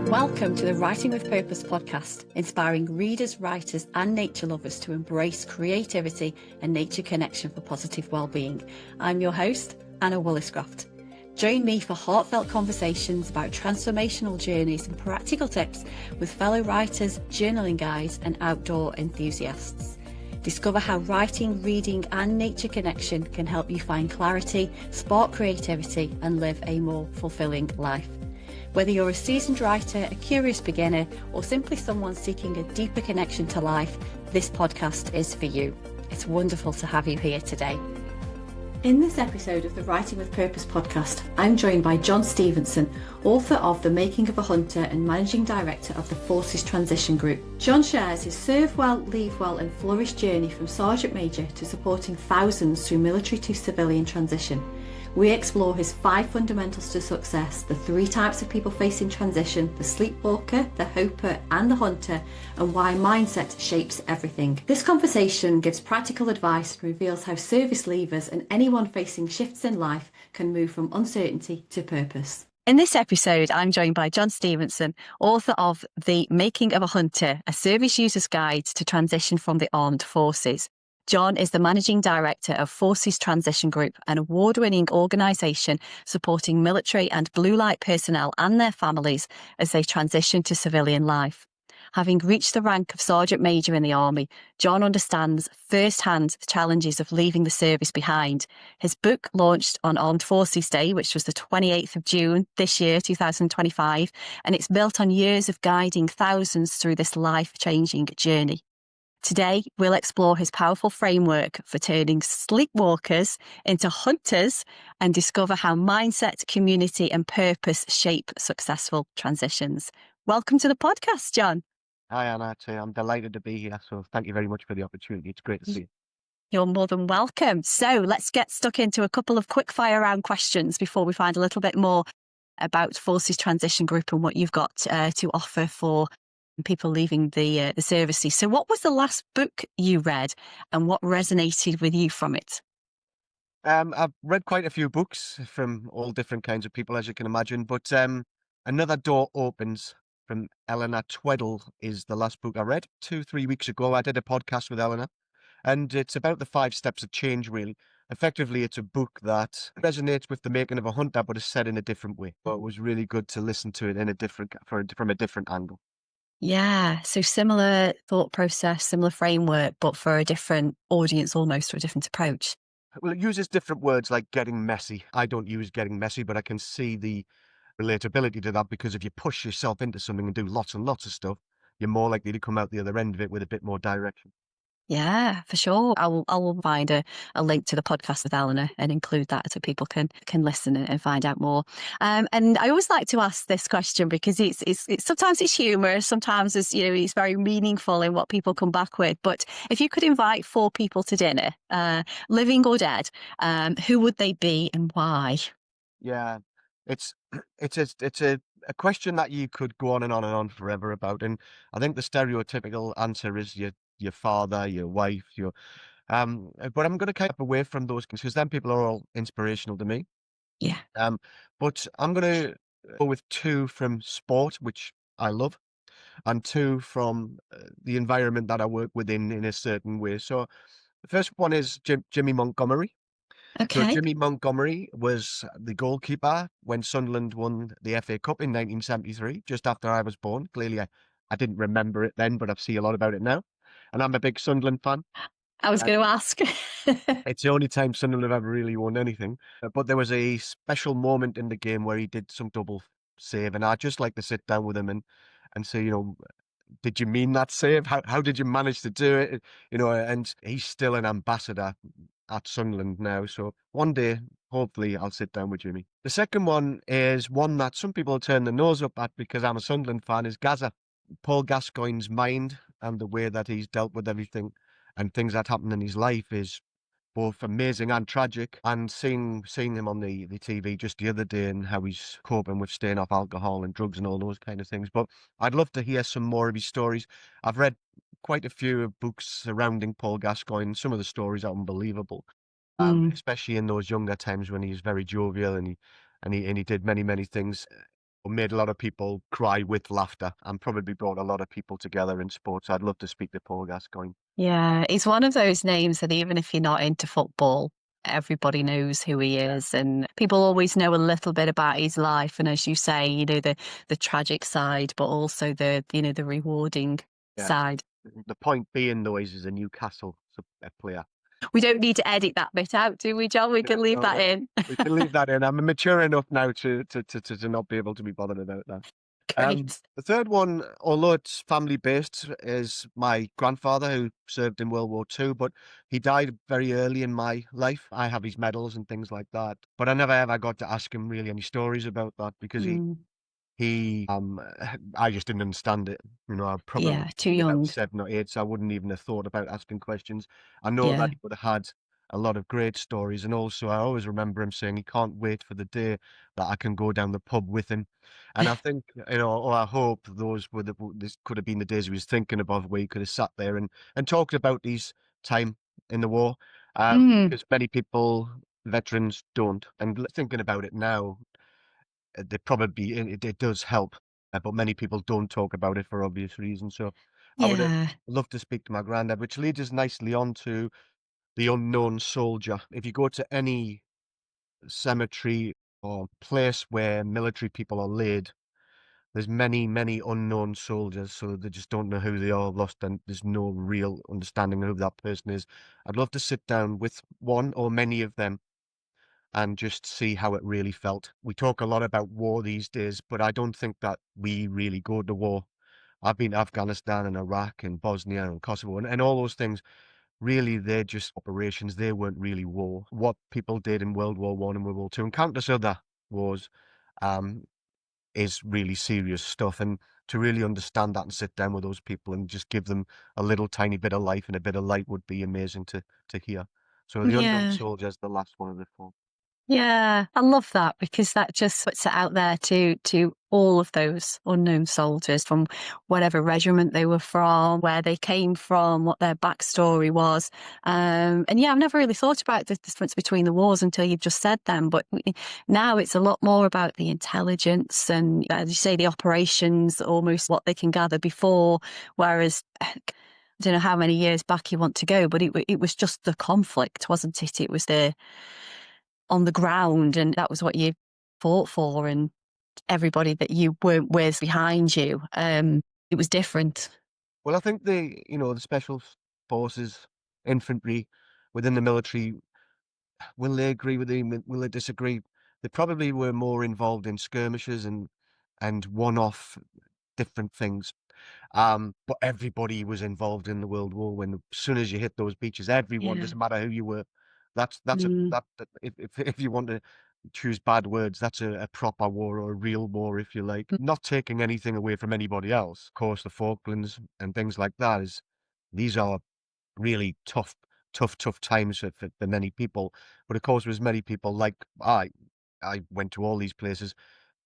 Welcome to the Writing with Purpose podcast, inspiring readers, writers, and nature lovers to embrace creativity and nature connection for positive well-being. I'm your host, Anna Williscroft. Join me for heartfelt conversations about transformational journeys and practical tips with fellow writers, journaling guides, and outdoor enthusiasts. Discover how writing, reading, and nature connection can help you find clarity, spark creativity, and live a more fulfilling life. Whether you're a seasoned writer, a curious beginner, or simply someone seeking a deeper connection to life, this podcast is for you. It's wonderful to have you here today. In this episode of the Writing with Purpose podcast, I'm joined by John Stephenson, author of The Making of a Hunter and managing director of the Forces Transition Group. John shares his serve well, leave well and flourish journey from Sergeant Major to supporting thousands through military to civilian transition. We explore his 5 fundamentals to success, the 3 types of people facing transition, the sleepwalker, the hoper and the hunter, and why mindset shapes everything. This conversation gives practical advice and reveals how service leavers and anyone facing shifts in life can move from uncertainty to purpose. In this episode, I'm joined by John Stephenson, author of The Making of a Hunter, a service user's guide to transition from the armed forces. John is the Managing Director of Forces Transition Group, an award-winning organisation supporting military and blue light personnel and their families as they transition to civilian life. Having reached the rank of Sergeant Major in the Army, John understands firsthand the challenges of leaving the service behind. His book launched on Armed Forces Day, which was the 28th of June this year, 2025, and it's built on years of guiding thousands through this life-changing journey. Today, we'll explore his powerful framework for turning sleepwalkers into hunters and discover how mindset, community and purpose shape successful transitions. Welcome to the podcast, John. Hi, Anna. I'm delighted to be here. So thank you very much for the opportunity. It's great to see you. You're more than welcome. So let's get stuck into a couple of quick fire round questions before we find a little bit more about Forces Transition Group and what you've got to offer for people leaving the services. So what was the last book you read and what resonated with you from it? I've read quite a few books from all different kinds of people, as you can imagine, but Another Door Opens from Eleanor Tweddle is the last book I read 2-3 weeks ago. I did a podcast with Eleanor, and it's about the 5 steps of change, really. Effectively, it's a book that resonates with The Making of a Hunter, but is said in a different way. But it was really good to listen to it in from a different angle. Yeah, so similar thought process, similar framework, but for a different audience almost, or a different approach. Well, it uses different words like getting messy. I don't use getting messy, but I can see the relatability to that, because if you push yourself into something and do lots and lots of stuff, you're more likely to come out the other end of it with a bit more direction. Yeah, for sure. I will find a link to the podcast with Eleanor and include that so people can listen and find out more. And I always like to ask this question because it's sometimes it's humorous, sometimes it's very meaningful in what people come back with. But if you could invite 4 people to dinner, living or dead, who would they be and why? Yeah, it's a question that you could go on and on and on forever about, and I think the stereotypical answer is your father, your wife, but I'm going to keep away from those because then people are all inspirational to me. Yeah. But I'm going to go with 2 from sport, which I love, and 2 from the environment that I work within in a certain way. So the first one is Jimmy Montgomery. So Okay. Jimmy Montgomery was the goalkeeper when Sunderland won the FA Cup in 1973, just after I was born. Clearly, I didn't remember it then, but I see a lot about it now. And I'm a big Sunderland fan. I was going to ask. It's the only time Sunderland have ever really won anything. But there was a special moment in the game where he did some double save, and I'd just like to sit down with him and say, did you mean that save? How did you manage to do it? And he's still an ambassador at Sunderland now. So one day, hopefully, I'll sit down with Jimmy. The second one is one that some people turn their nose up at because I'm a Sunderland fan, is Gaza. Paul Gascoigne's mind and the way that he's dealt with everything and things that happened in his life is both amazing and tragic. And seeing him on the TV just the other day and how he's coping with staying off alcohol and drugs and all those kind of things. But I'd love to hear some more of his stories. I've read quite a few books surrounding Paul Gascoigne. Some of the stories are unbelievable, especially in those younger times when he was very jovial and he did many things. made a lot of people cry with laughter and probably brought a lot of people together in sports. I'd love to speak to Paul Gascoigne. Yeah, he's one of those names that even if you're not into football, everybody knows who he Yeah. is, and people always know a little bit about his life. And as you say, the tragic side, but also the rewarding Yeah. side. The point being, though, is he's a Newcastle player. We don't need to edit that bit out, do we, John? We Yeah, can leave no, that in. we can leave that in. I'm mature enough now to not be able to be bothered about that. Great. The third one, although it's family based, is my grandfather who served in World War II, but he died very early in my life. I have his medals and things like that, but I never ever got to ask him really any stories about that because Mm, I just didn't understand it. You know, I probably yeah, was too only about young. 7 or 8, so I wouldn't even have thought about asking questions. I know that Yeah. he would have had a lot of great stories, and also I always remember him saying he can't wait for the day that I can go down the pub with him. And I think, or I hope those were this could have been the days he was thinking about where he could have sat there and talked about his time in the war, Mm, because many people, veterans, don't. And thinking about it now, they probably it does help, but many people don't talk about it for obvious reasons. So I would have yeah. loved to speak to my granddad, which leads us nicely on to the unknown soldier. If you go to any cemetery or place where military people are laid, there's many, many unknown soldiers, so they just don't know who they are, lost, and there's no real understanding of who that person is. I'd love to sit down with one or many of them and just see how it really felt. We talk a lot about war these days, but I don't think that we really go to war. I've been to Afghanistan and Iraq and Bosnia and Kosovo and all those things. Really, they're just operations. They weren't really war. What people did in World War One and World War Two and countless other wars um, is really serious stuff. And to really understand that and sit down with those people and just give them a little tiny bit of life and a bit of light would be amazing to hear. So the Unknown Yeah. Soldier is the last one of the four. Yeah, I love that because that just puts it out there to all of those unknown soldiers from whatever regiment they were from, where they came from, what their backstory was. And yeah, I've never really thought about the difference between the wars until you've just said them. But now it's a lot more about the intelligence and, as you say, the operations, almost what they can gather before. Whereas I don't know how many years back you want to go, but it was just the conflict, wasn't it? It was the on the ground, and that was what you fought for, and everybody that you weren't with behind you. It was different. Well, I think the special forces, infantry within the military, will they agree with him? Will they disagree? They probably were more involved in skirmishes and one-off different things. But everybody was involved in the World War. When as soon as you hit those beaches, everyone, Yeah. doesn't matter who you were. That's a Mm. that if you want to choose bad words, that's a proper war or a real war, if you like. Not taking anything away from anybody else. Of course, the Falklands and things like that these are really tough times for many people. But of course, there's many people like I went to all these places.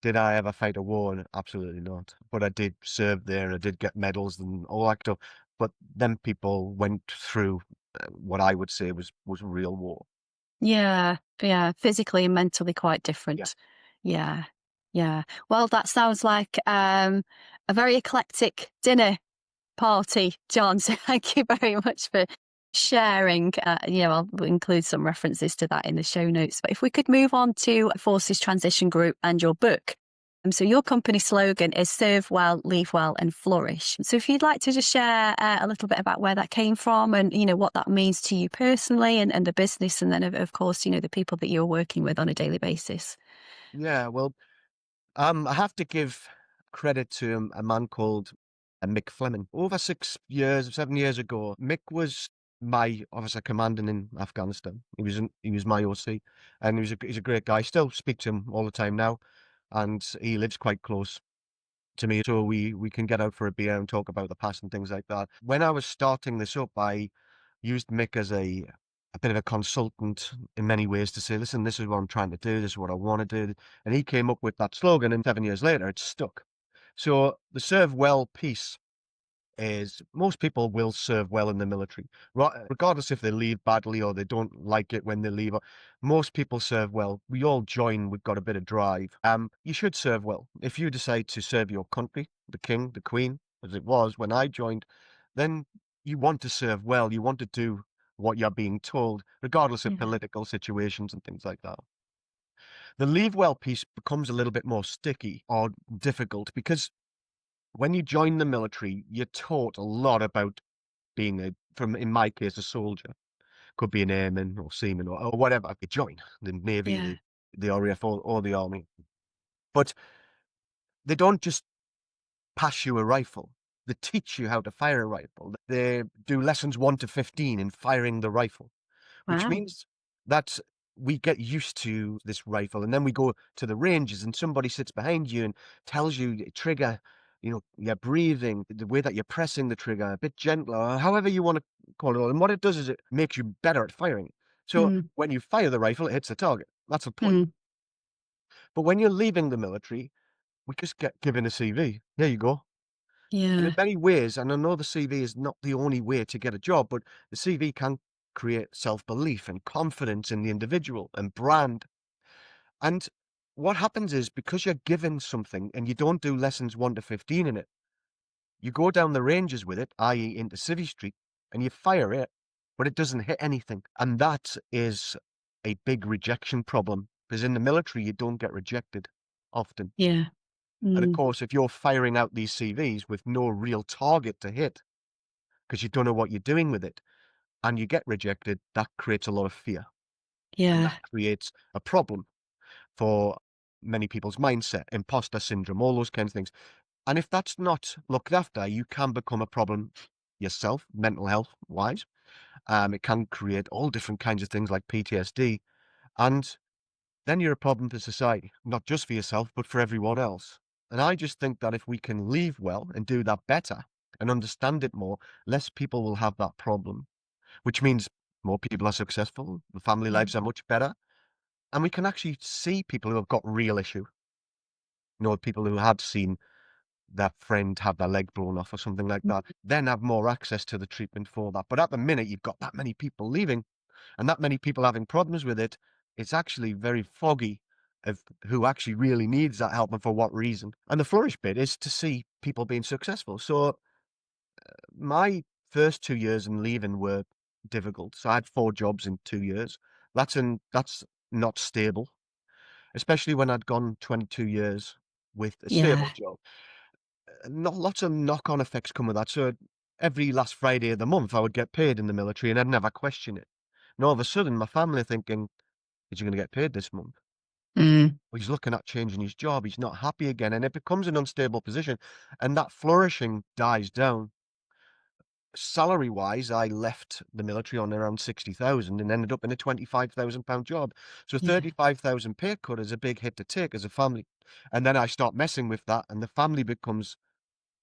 Did I ever fight a war? Absolutely not. But I did serve there. I did get medals and all that stuff. But then people went through what I would say was real war. Yeah, yeah, physically and mentally quite Yeah. different. Yeah, yeah. Well, that sounds like a very eclectic dinner party, John. So thank you very much for sharing. I'll include some references to that in the show notes. But if we could move on to Forces Transition Group and your book. So your company slogan is serve well, leave well and flourish. So if you'd like to just share a little bit about where that came from and, what that means to you personally and the business. And then of course, the people that you're working with on a daily basis. Yeah. Well, I have to give credit to a man called Mick Fleming. Over 6 years, 7 years ago, Mick was my officer commanding in Afghanistan. He was my OC, and he's a great guy. I still speak to him all the time now, and he lives quite close to me, so we can get out for a beer and talk about the past and things like that. When I was starting this up, I used Mick as a bit of a consultant in many ways to say, listen, this is what I'm trying to do, this is what I want to do. And he came up with that slogan, and 7 years later, it's stuck. So the serve well piece is most people will serve well in the military, regardless if they leave badly or they don't like it when they leave. Most people serve well. We all join. We've got a bit of drive. You should serve well. If you decide to serve your country, the king, the queen, as it was when I joined, then you want to serve well. You want to do what you're being told, regardless of Yeah. political situations and things like that. The leave well piece becomes a little bit more sticky or difficult because when you join the military, you're taught a lot about being in my case, a soldier. Could be an airman or seaman or whatever. You join the Navy, Yeah. the RAF or the Army. But they don't just pass you a rifle. They teach you how to fire a rifle. They do lessons 1 to 15 in firing the rifle, which Wow. means that we get used to this rifle. And then we go to the ranges and somebody sits behind you and tells you the trigger, your breathing, the way that you're pressing the trigger, a bit gentler, or however you want to call it. And what it does is it makes you better at firing. So Mm. when you fire the rifle, it hits the target. That's the point. Mm. But when you're leaving the military, we just get given a CV. There you go. And in Yeah. many ways, and I know the CV is not the only way to get a job, but the CV can create self-belief and confidence in the individual and brand. And what happens is because you're given something and you don't do lessons 1 to 15 in it, you go down the ranges with it, i.e. into Civvy Street, and you fire it, but it doesn't hit anything. And that is a big rejection problem because in the military, you don't get rejected often. Yeah. And of Mm. course, if you're firing out these CVs with no real target to hit, because you don't know what you're doing with it, and you get rejected, that creates a lot of fear. And Yeah. that creates a problem for many people's mindset, imposter syndrome, all those kinds of things. And if that's not looked after, you can become a problem yourself, mental health wise. It can create all different kinds of things like PTSD. And then you're a problem for society, not just for yourself, but for everyone else. And I just think that if we can leave well and do that better and understand it more, less people will have that problem, which means more people are successful, the family Yeah. lives are much better, and we can actually see people who have got real issue. People who have seen their friend have their leg blown off or something like Mm. that, then have more access to the treatment for that. But at the minute, you've got that many people leaving and that many people having problems with it, it's actually very foggy of who actually really needs that help and for what reason. And the flourish bit is to see people being successful. So my first 2 years in leaving were difficult. So I had 4 jobs in 2 years. That's not stable, especially when I'd gone 22 years with a stable Yeah. job. Not lots of knock-on effects come with that. So every last Friday of the month, I would get paid in the military, and I'd never question it. And all of a sudden, my family are thinking, "Is he going to get paid this month?" Mm. Well, he's looking at changing his job. He's not happy again, and it becomes an unstable position, and that flourishing dies down. Salary-wise, I left the military on around 60,000 and ended up in a £25,000 job. So a Yeah. 35,000 pay cut is a big hit to take as a family. And then I start messing with that, and the family becomes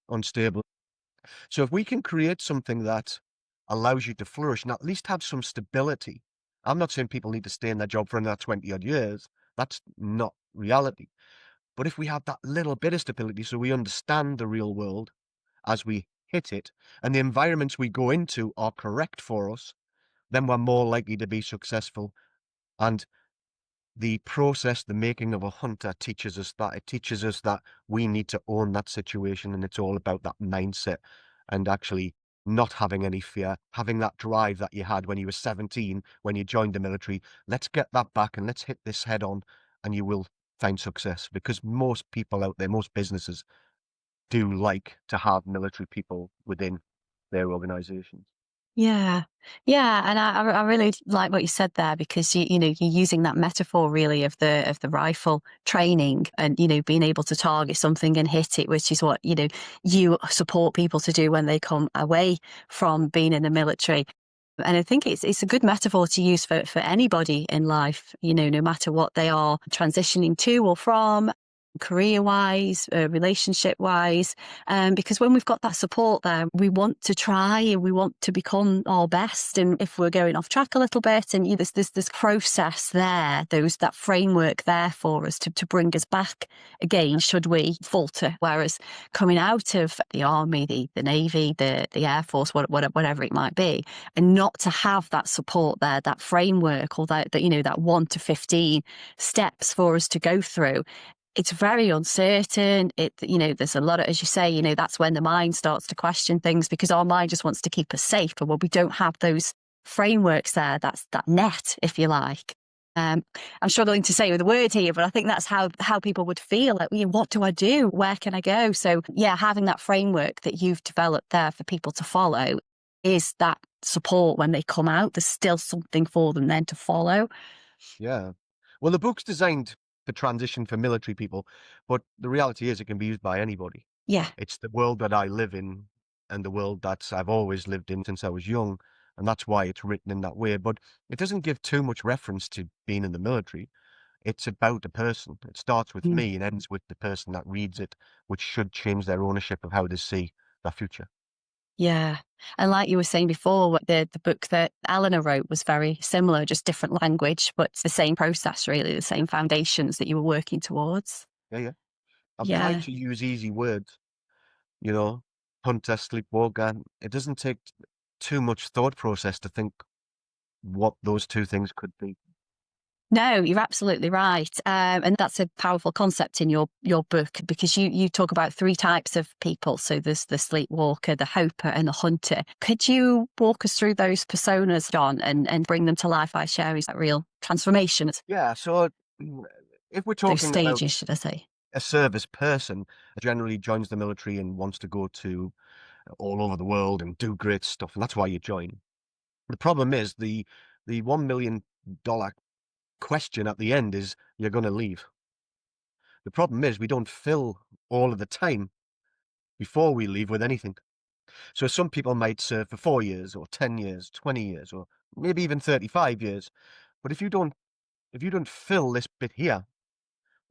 unstable. So if we can create something that allows you to flourish and at least have some stability, I'm not saying people need to stay in their job for another 20 odd years. That's not reality. But if we have that little bit of stability so we understand the real world as we hit it and the environments we go into are correct for us, then we're more likely to be successful. And the process, the making of a hunter teaches us that. It teaches us that we need to own that situation, and it's all about that mindset and actually not having any fear, having that drive that you had when you were 17, when you joined the military. Let's get that back and let's hit this head on, and you will find success because most people out there, most businesses do like to have military people within their organizations. Yeah. Yeah, and I really like what you said there because you're using that metaphor really of the rifle training and being able to target something and hit it, which is what you support people to do when they come away from being in the military. And I think it's a good metaphor to use for anybody in life, no matter what they are transitioning to or from. career wise, relationship wise. Because when we've got that support there, we want to try and we want to become our best. And if we're going off track a little bit, and there's this process there, that framework there for us to bring us back again, should we falter. Whereas coming out of the army, the navy, the air force, whatever it might be, and not to have that support there, that framework, or that 1 to 15 steps for us to go through, it's very uncertain. There's a lot of, as you say, that's when the mind starts to question things, because our mind just wants to keep us safe. But when we don't have those frameworks there, that's that net, if you like. I'm struggling to say with the word here, but I think that's how people would feel. Like, what do I do? Where can I go? So yeah, having that framework that you've developed there for people to follow is that support when they come out. There's still something for them then to follow. Yeah. Well, the book's designed for transition for military people, but the reality is it can be used by anybody. Yeah. It's the world that I live in and the world that I've always lived in since I was young, and that's why it's written in that way. But it doesn't give too much reference to being in the military. It's about a person. It starts with Mm. me and ends with the person that reads it, which should change their ownership of how they see their future. Yeah. And like you were saying before, what the book that Eleanor wrote was very similar, just different language, but it's the same process, really, the same foundations that you were working towards. Yeah, yeah. I've tried Yeah. to use easy words, you know, hunter, sleepwalker. It doesn't take too much thought process to think what those two things could be. No, you're absolutely right. And that's a powerful concept in your book, because you talk about 3 types of people. So there's the sleepwalker, the hoper, and the hunter. Could you walk us through those personas, John, and bring them to life by sharing that real transformation, Yeah, so if we're those talking about stages, should I say? a service person, generally joins the military and wants to go to all over the world and do great stuff, and that's why you join. The problem is the $1 million question at the end is you're going to leave. The problem is we don't fill all of the time before we leave with anything. So some people might serve for 4 years or 10 years, 20 years, or maybe even 35 years. But if you don't fill this bit here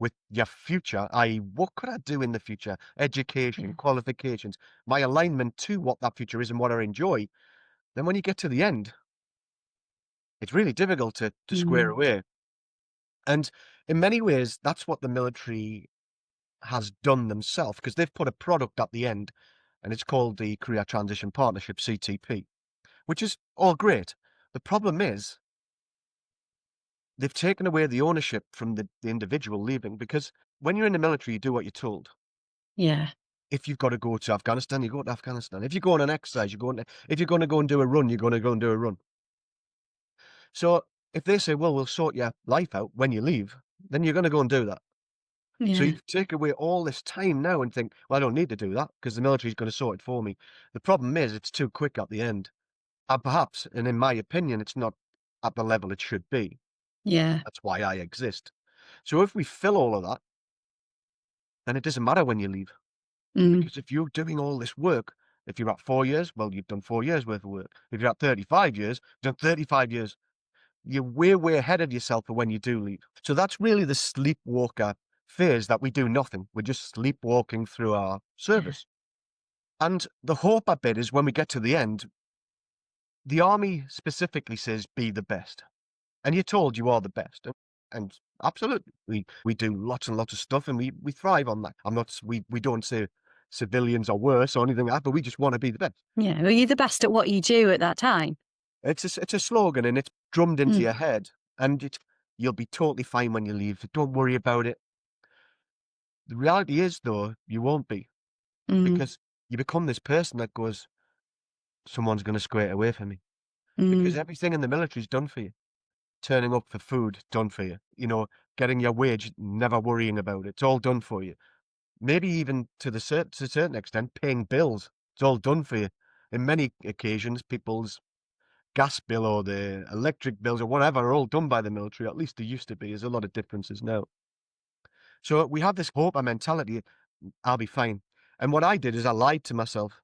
with your future, i.e., what could I do in the future? Education, Yeah. qualifications, my alignment to what that future is and what I enjoy, then when you get to the end, it's really difficult to square Mm. away. And in many ways, that's what the military has done themselves, because they've put a product at the end, and it's called the Career Transition Partnership, CTP, which is all great. The problem is they've taken away the ownership from the individual leaving, because when you're in the military, you do what you're told. Yeah. If you've got to go to Afghanistan, you go to Afghanistan. If you go on an exercise, if you're going to go and do a run, you're going to go and do a run. So if they say, well, we'll sort your life out when you leave, then you're going to go and do that. So Yeah. you take away all this time now and think, well, I don't need to do that because the military's going to sort it for me. The problem is it's too quick at the end. And perhaps, and in my opinion, it's not at the level it should be. Yeah. That's why I exist. So if we fill all of that, then it doesn't matter when you leave. Mm. Because if you're doing all this work, if you're at 4 years, well, you've done 4 years worth of work. If you're at 35 years, you've done 35 years. You're way, way ahead of yourself for when you do leave. So that's really the sleepwalker phase, that we do nothing. We're just sleepwalking through our Yeah. service. And the hope I bit is when we get to the end, the army specifically says, be the best. And you're told you are the best. And absolutely, we do lots and lots of stuff and we thrive on that. We don't say civilians are worse or anything like that, but we just want to be the best. Yeah. Well, you're the best at what you do at that time. It's a slogan and it's drummed into Mm. your head. And you'll be totally fine when you leave. Don't worry about it. The reality is, though, you won't be, Mm. because you become this person that goes, someone's going to square it away for me. Because Mm. everything in the military is done for you. Turning up for food, done for you. Getting your wage, never worrying about it. It's all done for you. Maybe even to to a certain extent, paying bills. It's all done for you. In many occasions, people's gas bill or the electric bills or whatever are all done by the military. At least they used to be. There's a lot of differences now. So we have this hope and mentality, I'll be fine. And what I did is I lied to myself.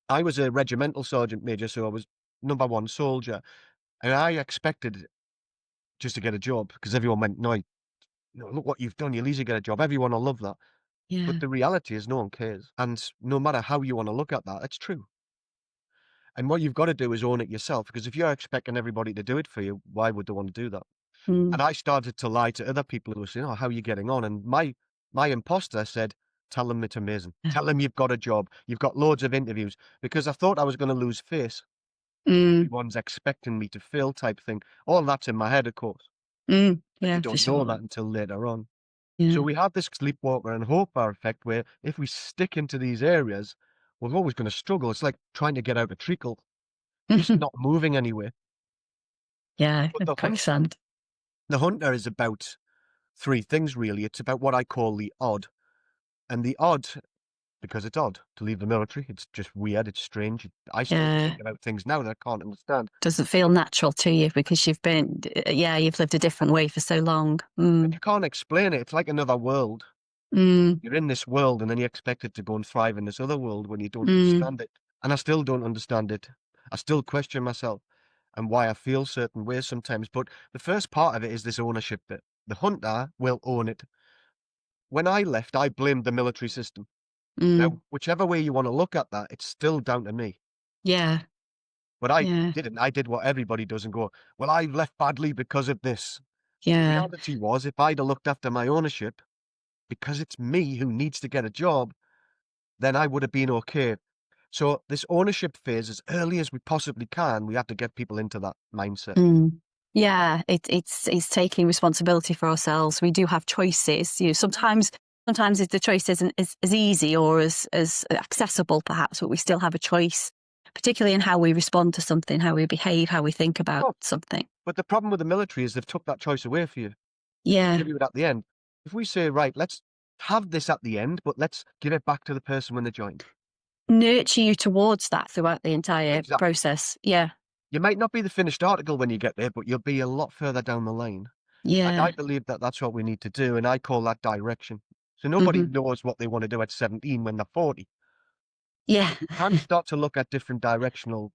I was a regimental sergeant major, so I was number one soldier. And I expected just to get a job because everyone went, no, Look what you've done. You'll easily get a job. Everyone will love that. But Yeah. the reality is no one cares. And no matter how you want to look at that, it's true. And what you've got to do is own it yourself, because if you're expecting everybody to do it for you, why would they want to do that? Mm. And I started to lie to other people who were saying, "Oh, how are you getting on?" And my imposter said, "Tell them it's amazing. Tell them you've got a job. You've got loads of interviews." Because I thought I was going to lose face. Mm. Everyone's expecting me to fail type thing. All that's in my head, of course. Mm. But you Yeah, for don't know sure. that until later on. So Yeah. we have this sleepwalker and hoper effect where if we stick into these areas, we're always going to struggle. It's like trying to get out of treacle. You're just not moving anywhere. Yeah, But quicksand. the hunter is about three things, really. It's about what I call the odd. And the odd, because it's odd to leave the military. It's just weird. It's strange. I still Yeah. think about things now that I can't understand. Doesn't feel natural to you because you've lived a different way for so long. And you can't explain it. It's like another world. Mm. You're in this world and then you expect it to go and thrive in this other world when you don't Mm. understand it. And I still don't understand it. I still question myself and why I feel certain ways sometimes. But the first part of it is this ownership bit. The hunter will own it. When I left, I blamed the military system. Mm. Now, whichever way you want to look at that, it's still down to me. Yeah. But I Yeah. didn't. I did what everybody does and go, well, I left badly because of this. The Yeah. reality was, if I'd have looked after my ownership, because it's me who needs to get a job, then I would have been okay. So this ownership phase, as early as we possibly can, we have to get people into that mindset. Mm. Yeah, it's taking responsibility for ourselves. We do have choices. Sometimes if the choice isn't as easy or as accessible, perhaps, but we still have a choice, particularly in how we respond to something, how we behave, how we think about Oh, something. but the problem with the military is they've took that choice away for you. They Yeah, give you it at the end. If we say, right, let's have this at the end, but let's give it back to the person when they join. nurture you towards that throughout the entire Exactly. process. Yeah, You might not be the finished article when you get there, but you'll be a lot further down the line. And I yeah, believe that that's what we need to do, and I call that direction. So nobody hmm, knows what they want to do at 17 when they're 40. yeah, But we can start to look at different directional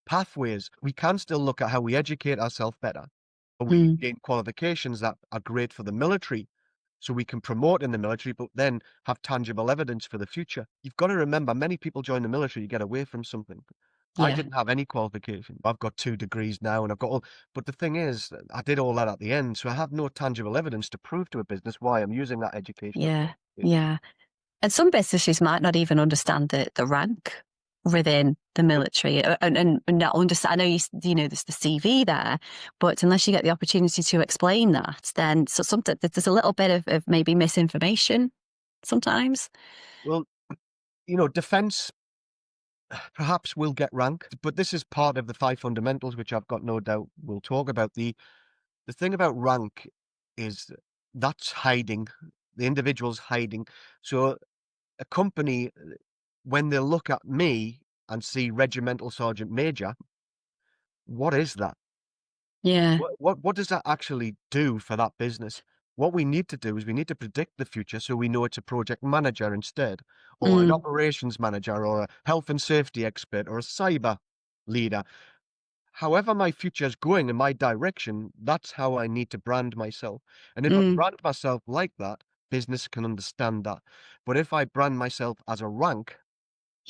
pathways. We can still look at how we educate ourselves better. Or we mm, gain qualifications that are great for the military, so we can promote in the military, but then have tangible evidence for the future. You've got to remember, many people join the military to get away from something. I yeah. didn't have any qualification. I've got 2 degrees now and I've got all, but the thing is, I did all that at the end, so I have no tangible evidence to prove to a business why I'm using that educational Yeah, qualification. yeah. And some businesses might not even understand the rank within the But military and not understand. I know there's the CV there, but unless you get the opportunity to explain that, then so something there's a little bit of maybe misinformation sometimes. well, defense perhaps will get ranked, but this is part of the 5 fundamentals, which I've got no doubt we'll talk about. The thing about rank is that's hiding. The individual's hiding. So a company, when they look at me and see regimental sergeant major, what is that? Yeah. What does that actually do for that business? What we need to do is we need to predict the future so we know it's a project manager instead, or an Mm, operations manager, or a health and safety expert, or a cyber leader. However my future's going in my direction, that's how I need to brand myself. And if I mm, brand myself like that, business can understand that. But if I brand myself as a rank,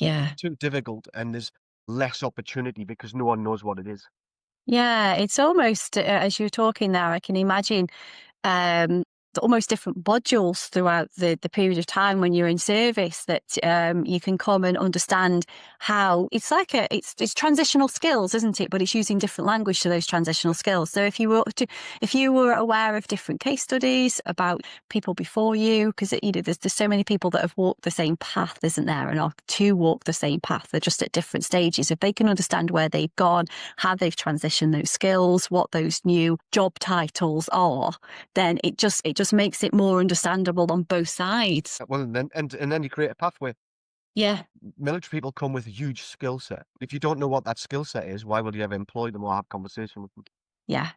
it's yeah. too difficult and there's less opportunity because no one knows what it is. Yeah. It's almost as you're talking there, I can imagine um, almost different modules throughout the period of time when you're in service that you can come and understand how it's like it's transitional skills, isn't it? But it's using different language to those transitional skills. So if you were aware of different case studies about people before you, because there's so many people that have walked the same path, isn't there, and are to walk the same path. They're just at different stages. If they can understand where they've gone, how they've transitioned those skills, what those new job titles are, then it just makes it more understandable on both sides. Well, and then you create a pathway. Yeah, Military people come with a huge skill set. If you don't know what that skill set is, why would you ever employ them or have conversation with them? yeah,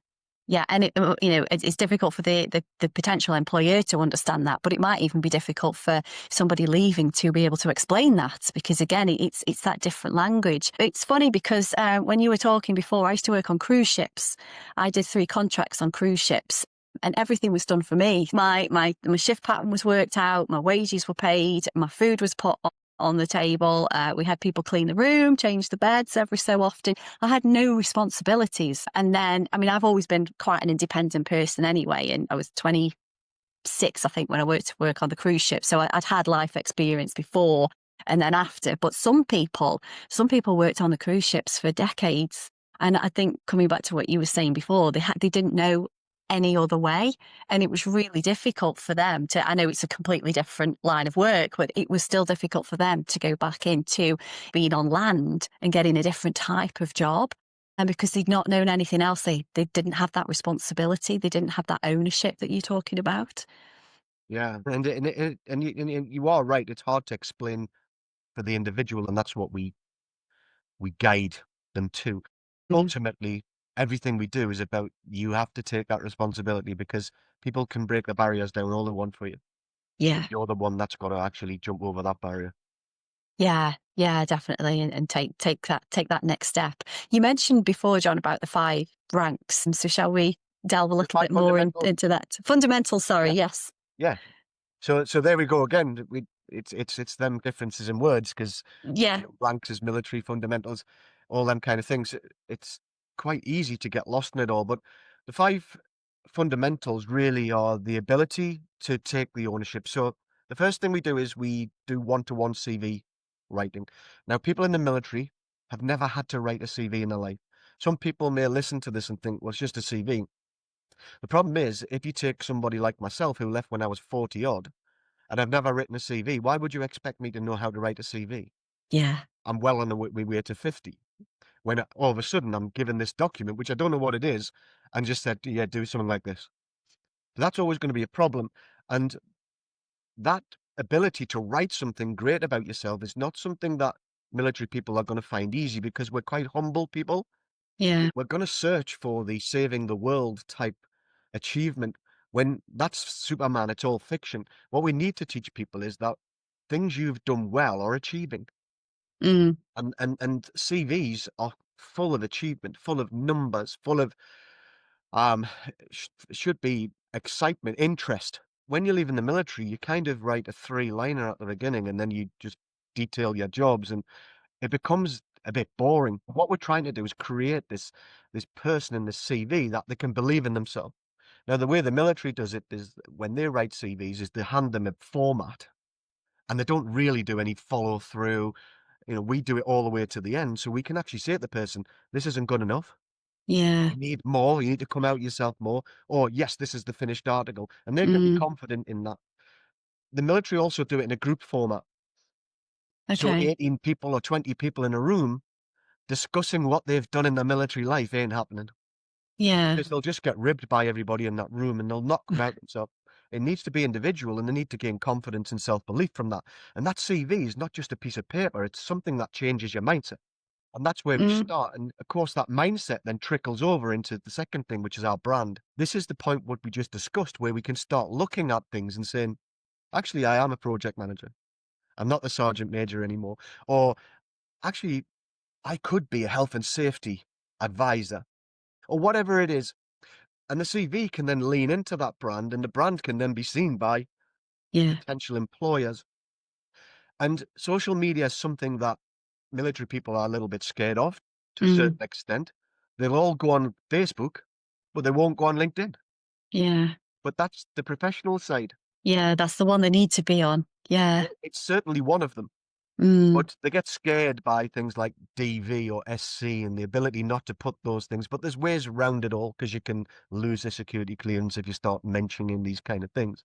yeah. And it's difficult for the potential employer to understand that, but it might even be difficult for somebody leaving to be able to explain that because again, it's that different language. It's funny because when you were talking before, I used to work on cruise ships. I did 3 contracts on cruise ships. and everything was done for me. My shift pattern was worked out, my wages were paid, my food was put on the table. We had people clean the room, change the beds every so often. I had no responsibilities. And then, I mean, I've always been quite an independent person anyway. And I was 26, I think, when I work on the cruise ship. So I'd had life experience before and then after. But some people worked on the cruise ships for decades. And I think coming back to what you were saying before, they didn't know any other way. And it was really difficult for them I know it's a completely different line of work, but it was still difficult for them to go back into being on land and getting a different type of job. And because they'd not known anything else, they didn't have that responsibility. They didn't have that ownership that you're talking about. Yeah, and you are right. It's hard to explain for the individual, and that's what we guide them to. Mm. Ultimately, everything we do is about you have to take that responsibility because people can break the barriers down all they want for you, but Yeah. you're the one that's got to actually jump over that barrier. Yeah, yeah, definitely, and take that next step. You mentioned before, John, about the five ranks, and so shall we delve a The little five bit more fundamentals. into that? Fundamental, sorry, Yeah, yes. yeah. So there we go again. It's them differences in words because Yeah, ranks as military fundamentals, all them kind of things. It's quite easy to get lost in it all, but the five fundamentals really are the ability to take the ownership. So the first thing we do is we do one-to-one CV writing. Now, people in the military have never had to write a CV in their life. Some people may listen to this and think, well, it's just a CV. The problem is, if you take somebody like myself who left when I was 40 odd, and I've never written a CV, why would you expect me to know how to write a CV? yeah, I'm well on the way to 50. When all of a sudden I'm given this document, which I don't know what it is, and just said, yeah, do something like this. That's always going to be a problem. And that ability to write something great about yourself is not something that military people are going to find easy because we're quite humble people. yeah, We're going to search for the saving the world type achievement when that's Superman, it's all fiction. What we need to teach people is that things you've done well are achieving. mm, And CVs are full of achievement, full of numbers, full of um should be excitement, interest. When you're leaving the military, you kind of write a three-liner at the beginning and then you just detail your jobs and it becomes a bit boring. What we're trying to do is create this person in the CV that they can believe in themselves. Now, the way the military does it is when they write CVs is they hand them a format and they don't really do any follow through. We do it all the way to the end so we can actually say to the person, this isn't good enough. yeah, You need more. You need to come out yourself more. Or yes, this is the finished article. And they can be mm, confident in that. The military also do it in a group format. So okay, 18 people or 20 people in a room discussing what they've done in their military life ain't happening. yeah, Because they'll just get ribbed by everybody in that room and they'll not come out themselves. It needs to be individual and they need to gain confidence and self-belief from that. And that CV is not just a piece of paper, it's something that changes your mindset. And that's where we mm, start. And of course, that mindset then trickles over into the second thing, which is our brand. This is the point what we just discussed, where we can start looking at things and saying, actually, I am a project manager. I'm not the sergeant major anymore. Or actually, I could be a health and safety advisor or whatever it is. And the CV can then lean into that brand and the brand can then be seen by yeah, potential employers. And social media is something that military people are a little bit scared of to a mm, certain extent. They'll all go on Facebook, but they won't go on LinkedIn. yeah, But that's the professional side. yeah, that's the one they need to be on. Yeah, It's certainly one of them. mm, But they get scared by things like DV or SC and the ability not to put those things. But there's ways around it all because you can lose a security clearance if you start mentioning these kind of things.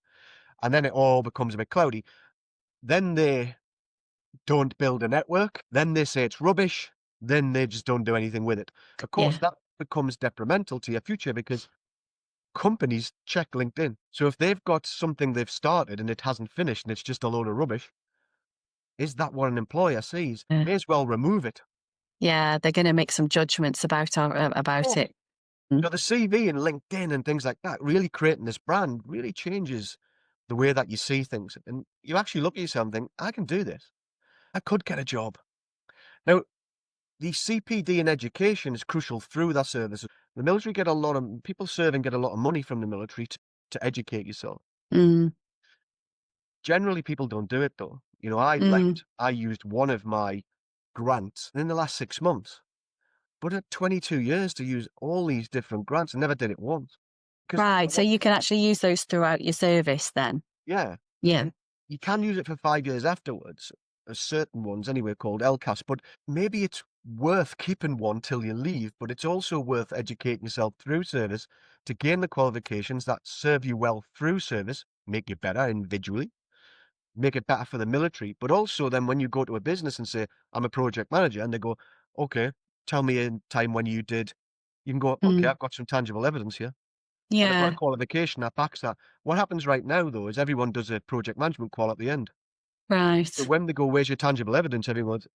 And then it all becomes a bit cloudy. Then they don't build a network. Then they say it's rubbish. Then they just don't do anything with it. Of course, yeah, that becomes detrimental to your future because companies check LinkedIn. So if they've got something they've started and it hasn't finished and it's just a load of rubbish, is that what an employer sees? yeah, May as well remove it. yeah. They're going to make some judgments about Oh, it. Mm, so the CV and LinkedIn and things like that, really creating this brand really changes the way that you see things. And you actually look at yourself and think, I can do this. I could get a job. Now, the CPD in education is crucial through that service. The military get a lot of people serving get a lot of money from the military to educate yourself. Mm, Generally, people don't do it though. You know, mm. I used one of my grants in the last 6 months, but at 22 years to use all these different grants, I never did it once. Because Right. So you can actually use those throughout your service then. yeah, Yeah. and you can use it for 5 years afterwards, certain ones anyway called LCAS, but maybe it's worth keeping one till you leave, but it's also worth educating yourself through service to gain the qualifications that serve you well through service, make you better individually, make it better for the military, but also then when you go to a business and say, "I'm a project manager," and they go, "Okay, tell me a time when you did," you can go, "Okay, Mm. I've got some tangible evidence here, and I've got a Yeah. qualification that backs that." What happens right now, though, is everyone does a project management qual at the end. So Right. when they go, "Where's your tangible evidence?" everyone's,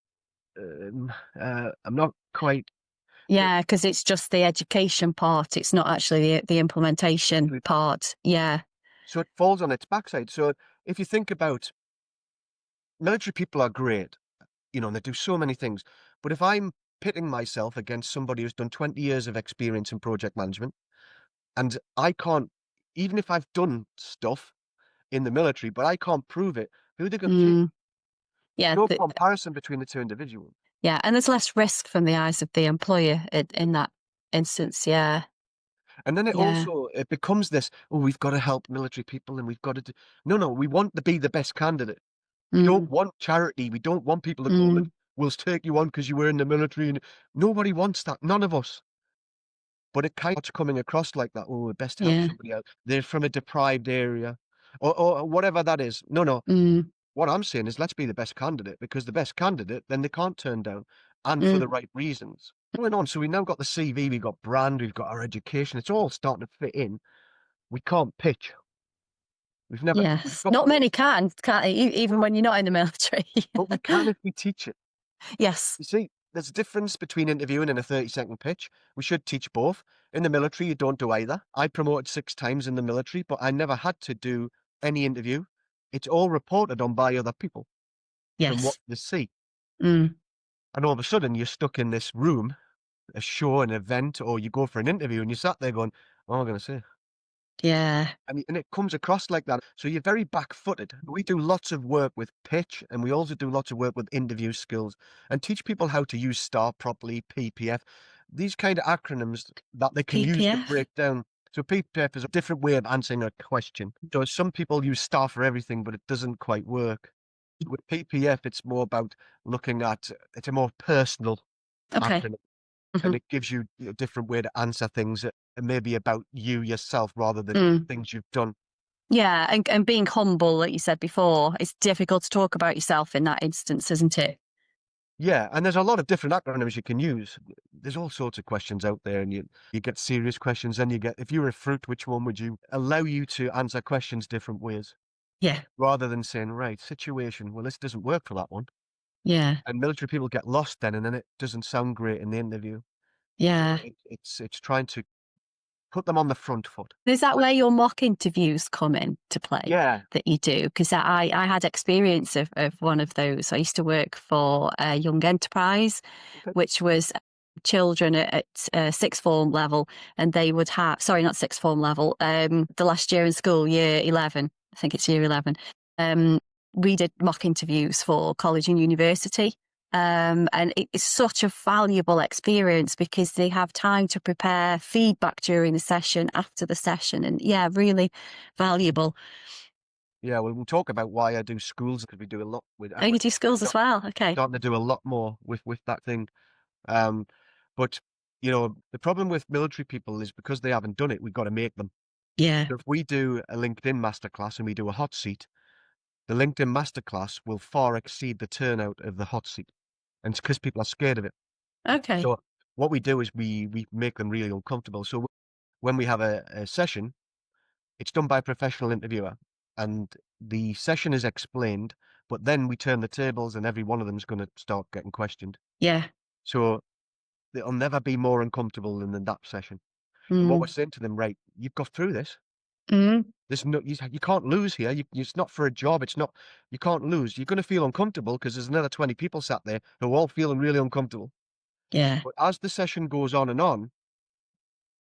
I'm not quite Yeah, because it's just the education part. It's not actually the implementation exactly. part. Yeah. So it falls on its backside. So if you think about military people are great, you know, and they do so many things. But if I'm pitting myself against somebody who's done 20 years of experience in project management, and I can't, even if I've done stuff in the military, but I can't prove it, who are they going to take? Mm. There's Yeah. no comparison between the two individuals. Yeah. And there's less risk from the eyes of the employer in that instance. Yeah. And then Yeah. it becomes this, oh, we've got to help military people and we've got to do. No, no, we want to be the best candidate. We don't Mm. want charity. We don't want people to go, look, Mm. we'll take you on because you were in the military. And nobody wants that. None of us. But it kind of coming across like that. Oh, best help Yeah. somebody else. They're from a deprived area or whatever that is. No, no. Mm. What I'm saying is let's be the best candidate because the best candidate, then they can't turn down and for the Mm. right reasons. Going on. So we now got the CV, we've got brand, we've got our education. It's all starting to fit in. We can't pitch. We've Yes. got Not more, many can't they? Even when you're not in the military. but we can if we teach it. Yes. You see, there's a difference between interviewing and a 30-second pitch. We should teach both. In the military, you don't do either. I promoted 6 times in the military, but I never had to do any interview. It's all reported on by other people from what Yes. they see. Mm. And all of a sudden, you're stuck in this room, a show, an event, or you go for an interview and you sat there going, what am I going to say? Yeah. And it comes across like that. So you're very back-footed. We do lots of work with pitch, and we also do lots of work with interview skills and teach people how to use STAR properly, PPF, these kind of acronyms that they can use to PPF. break down. So PPF is a different way of answering a question. So some people use STAR for everything, but it doesn't quite work. With PPF, it's more about looking at, it's a more personal Okay. acronym, and Mhm. it gives you a different way to answer things, maybe about you yourself rather than Mm. things you've done. Yeah, and being humble, like you said before, it's difficult to talk about yourself in that instance, isn't it? Yeah, and there's a lot of different acronyms you can use. There's all sorts of questions out there, and you get serious questions, then you get, if you were a fruit, which one would you allow you to answer questions different ways, Yeah. rather than saying, right, situation, well, this doesn't work for that one. Yeah. And military people get lost then, and then it doesn't sound great in the interview. So Yeah. it's trying to put them on the front foot. Is that where your mock interviews come in to play Yeah. that you do? Because I had experience of one of those. I used to work for a young enterprise, Okay. which was children at sixth form level, and they would have, sorry, not sixth form level, the last year in school, year 11, I think it's year 11. Um, we did mock interviews for college and university. And it's such a valuable experience because they have time to prepare feedback during the session, after the session, and yeah, really valuable. Yeah, we'll talk about why I do schools because we do a lot with. Oh, you do schools as Start- well? Okay. Starting to do a lot more with that thing. Um, but you know, the problem with military people is because they haven't done it, we've got to make them. Yeah. So if we do a LinkedIn masterclass and we do a hot seat, the LinkedIn masterclass will far exceed the turnout of the hot seat, and it's because people are scared of it. Okay. So what we do is we make them really uncomfortable. So when we have a session, it's done by a professional interviewer, and the session is explained, but then we turn the tables, and every one of them is going to start getting questioned. Yeah. So they'll never be more uncomfortable than in that session. And what we're Mm. saying to them, right, you've got through this. Mm. There's no, you can't lose here. It's not for a job. It's not, you can't lose. You're going to feel uncomfortable because there's another 20 people sat there who are all feeling really uncomfortable. Yeah. But as the session goes on,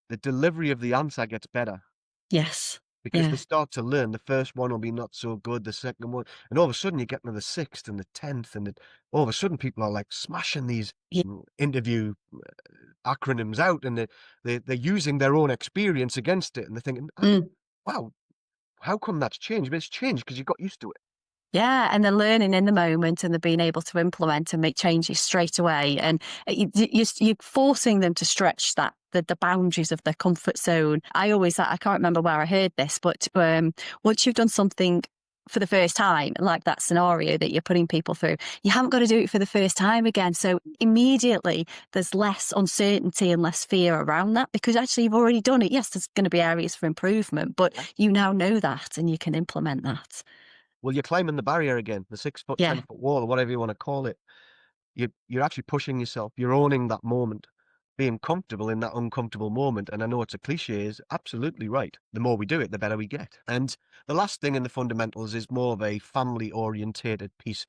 the delivery of the answer gets better Yes. because they Yeah. start to learn. The first one will be not so good, the second one, and all of a sudden you get to the sixth and the 10th, and all of a sudden people are like smashing these Yeah. interview acronyms out, and they're using their own experience against it, and they're thinking, Mm. wow, how come that's changed? But it's changed because you got used to it. Yeah, and they're learning in the moment, and they're being able to implement and make changes straight away. And you're forcing them to stretch the boundaries of their comfort zone. I can't remember where I heard this, but once you've done something for the first time, like that scenario that you're putting people through, you haven't got to do it for the first time again. So immediately there's less uncertainty and less fear around that, because actually you've already done it. Yes, there's going to be areas for improvement, but Yeah. you now know that and you can implement that. Well, you're climbing the barrier again, the 6 foot, Yeah. 10 foot wall, or whatever you want to call it. You're actually pushing yourself. You're owning that moment, being comfortable in that uncomfortable moment. And I know it's a cliche, is absolutely right. The more we do it, the better we get. And the last thing in the fundamentals is more of a family orientated piece.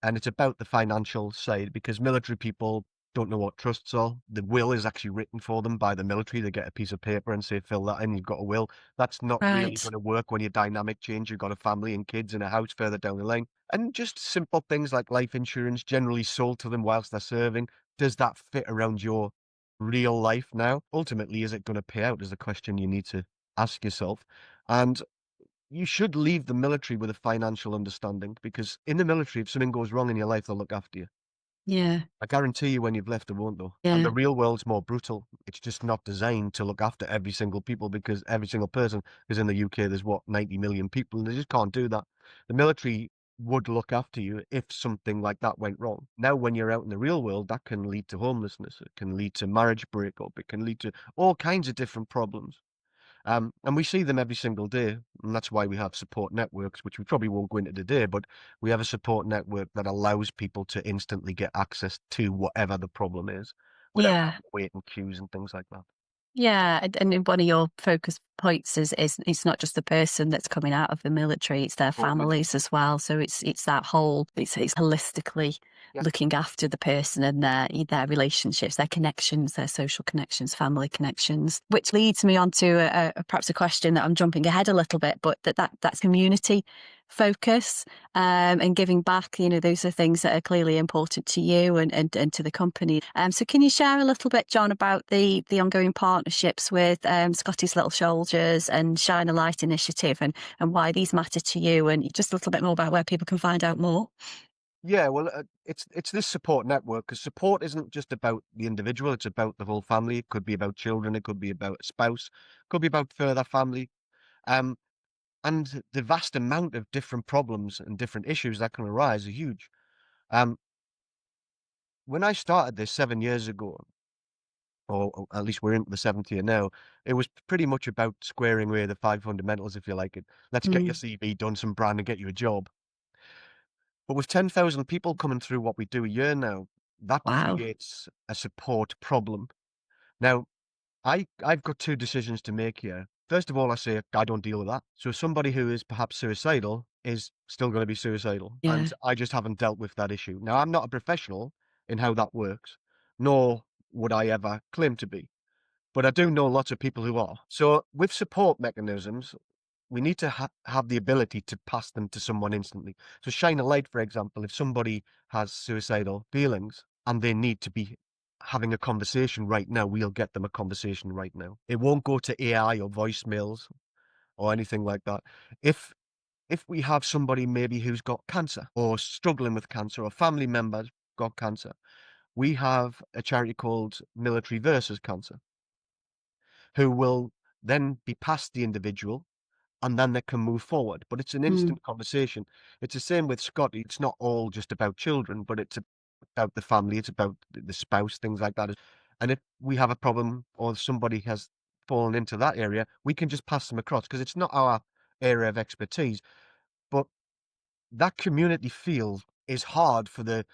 And it's about the financial side, because military people don't know what trusts are. The will is actually written for them by the military. They get a piece of paper and say, fill that in, you've got a will. That's not really Right. going to work when you're dynamic change. You've got a family and kids and a house further down the line. And just simple things like life insurance, generally sold to them whilst they're serving. Does that fit around your real life now? Ultimately, is it going to pay out, is the question you need to ask yourself. And you should leave the military with a financial understanding, because in the military, if something goes wrong in your life, they'll look after you. Yeah. I guarantee you when you've left, it won't, though. And Yeah. the real world's more brutal. It's just not designed to look after every single people, because every single person, because in the UK, there's what, 90 million people, and they just can't do that. The military would look after you if something like that went wrong. Now, when you're out in the real world, that can lead to homelessness. It can lead to marriage breakup. It can lead to all kinds of different problems. And we see them every single day, and that's why we have support networks, which we probably won't go into today, but we have a support network that allows people to instantly get access to whatever the problem is without Yeah. having to wait in queues and things like that. Yeah, and one of your focus points is it's not just the person that's coming out of the military; it's their Totally. families as well. So it's that whole it's holistically Yeah. looking after the person and their relationships, their connections, their social connections, family connections. Which leads me on to perhaps a question that I'm jumping ahead a little bit, but that's community focus and giving back. You know, those are things that are clearly important to you and to the company. So can you share a little bit, John, about the ongoing partnerships with Scottish Little Soldiers and Shine a Light Initiative, and why these matter to you, and just a little bit more about where people can find out more? Yeah, well, it's this support network, because support isn't just about the individual; it's about the whole family. It could be about children, it could be about a spouse, it could be about further family. Um, and the vast amount of different problems and different issues that can arise are huge. Um, when I started this 7 years ago, or at least we're into the seventh year now, it was pretty much about squaring away the five fundamentals, if you like it. Let's get your Mm. CV done, some brand, and get you a job. But with 10,000 people coming through what we do a year now, that Wow. creates a support problem. Now, I've got two decisions to make here. First of all, I say I don't deal with that. So somebody who is perhaps suicidal is still going to be suicidal, and Yeah. I just haven't dealt with that issue. Now, I'm not a professional in how that works, nor would I ever claim to be. But I do know lots of people who are. So with support mechanisms, we need to have the ability to pass them to someone instantly. So shine a light, for example, if somebody has suicidal feelings and they need to be having a conversation right now, we'll get them a conversation right now. It won't go to AI or voicemails or anything like that. If if we have somebody maybe who's got cancer or struggling with cancer, or family members got cancer, we have a charity called Military versus Cancer, who will then be past the individual, and then they can move forward. But it's an Mm. instant conversation. It's the same with Scotty. It's not all just about children, but it's about the family. It's about the spouse, things like that. And if we have a problem or somebody has fallen into that area, we can just pass them across, because it's not our area of expertise. But that community feel is hard for the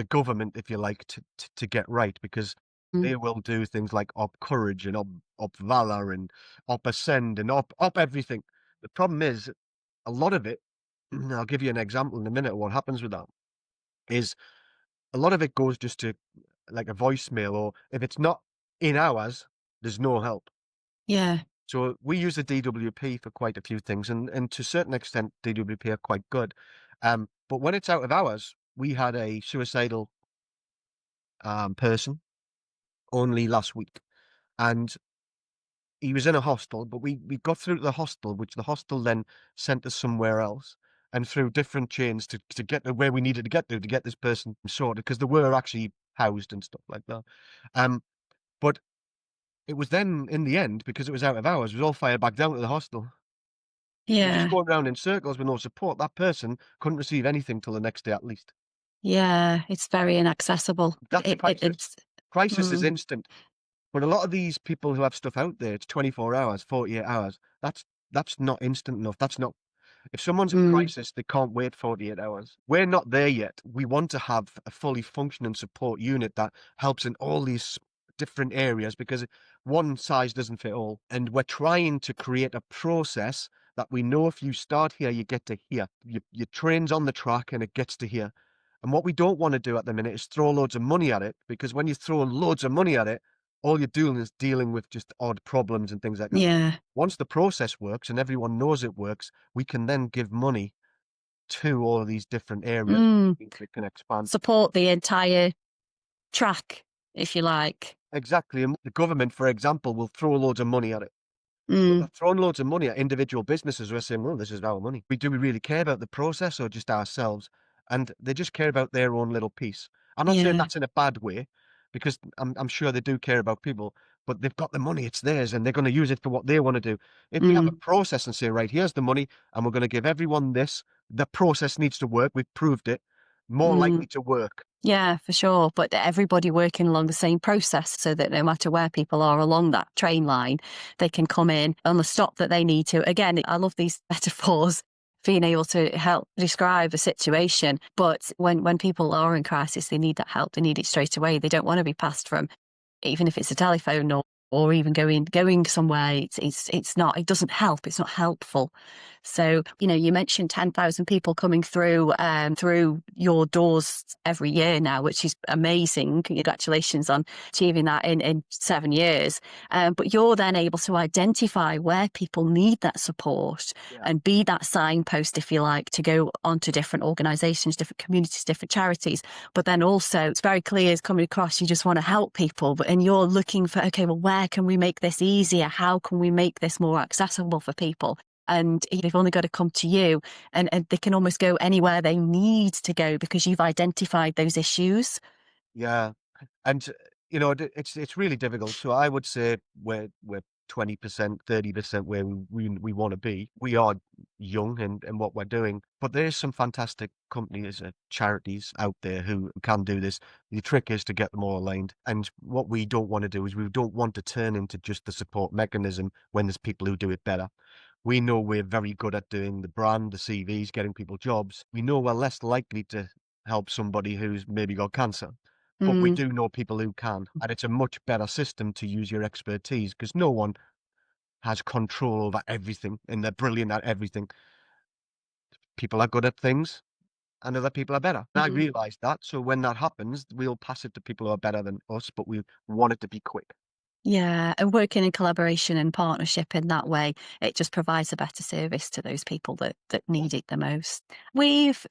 government, if you like, to get right, because Mm. they will do things like op courage and op valor and op ascend and op everything. The problem is a lot of it, I'll give you an example in a minute of what happens with that, is a lot of it goes just to like a voicemail, or if it's not in hours, there's no help. Yeah. So we use the DWP for quite a few things, and to a certain extent, DWP are quite good. But when it's out of hours, we had a suicidal person only last week, and he was in a hostel, but we got through to the hostel, which the hostel then sent us somewhere else, and through different chains to get to where we needed to get this person sorted, because they were actually housed and stuff like that. Um, but it was then in the end, because it was out of hours, it was all fired back down to the hostel. We're just Yeah. going round in circles with no support. That person couldn't receive anything till the next day at least. Yeah. It's very inaccessible. That's a crisis. It's, Crisis is mm, instant. But a lot of these people who have stuff out there, it's 24 hours, 48 hours. That's not instant enough. That's not. If someone's in mm, crisis, they can't wait 48 hours. We're not there yet. We want to have a fully functioning support unit that helps in all these different areas, because one size doesn't fit all. And we're trying to create a process that we know if you start here, you get to here. Your train's on the track and it gets to here. And what we don't want to do at the minute is throw loads of money at it, because when you throw loads of money at it, all you're doing is dealing with just odd problems and things like that. yeah. Once the process works and everyone knows it works, we can then give money to all of these different areas. Mm. It can expand. Support the entire track, if you like. Exactly. And the government, for example, will throw loads of money at it. But Mm. they're throwing loads of money at individual businesses who are saying, well, this is our money. Do we really care about the process or just ourselves? And they just care about their own little piece. I'm not saying Yeah. that's in a bad way, because I'm sure they do care about people, but they've got the money, it's theirs, and they're going to use it for what they want to do. If we have a Mm. process and say, right, here's the money, and we're going to give everyone this, the process needs to work. We've proved it. More Mm. likely to work. Yeah, for sure. But everybody working along the same process so that no matter where people are along that train line, they can come in on the stop that they need to. Again, I love these metaphors, being able to help describe a situation. But when people are in crisis, they need that help. They need it straight away. They don't want to be passed from, even if it's a telephone or even going somewhere. It's not, it doesn't help. It's not helpful. So, you mentioned 10,000 people coming through your doors every year now, which is amazing. Congratulations on achieving that in 7 years. But you're then able to identify where people need that support Yeah. and be that signpost, if you like, to go onto different organisations, different communities, different charities. But then also, it's very clear, it's coming across, you just want to help people, and you're looking for, okay, well, where can we make this easier? How can we make this more accessible for people? And they've only got to come to you, and they can almost go anywhere they need to go because you've identified those issues. Yeah. And, it's really difficult. So I would say we're 20%, 30% where we wanna be. We are young in what we're doing, but there's some fantastic companies, charities out there who can do this. The trick is to get them all aligned, and what we don't wanna do is we don't want to turn into just the support mechanism when there's people who do it better. We know we're very good at doing the brand, the CVs, getting people jobs. We know we're less likely to help somebody who's maybe got cancer. But we Mm, do know people who can, and it's a much better system to use your expertise, because no one has control over everything, and they're brilliant at everything. People are good at things, and other people are better. And I mm. realise that, so when that happens, we'll pass it to people who are better than us, but we want it to be quick. Yeah, and working in collaboration and partnership in that way, it just provides a better service to those people that need it the most. We've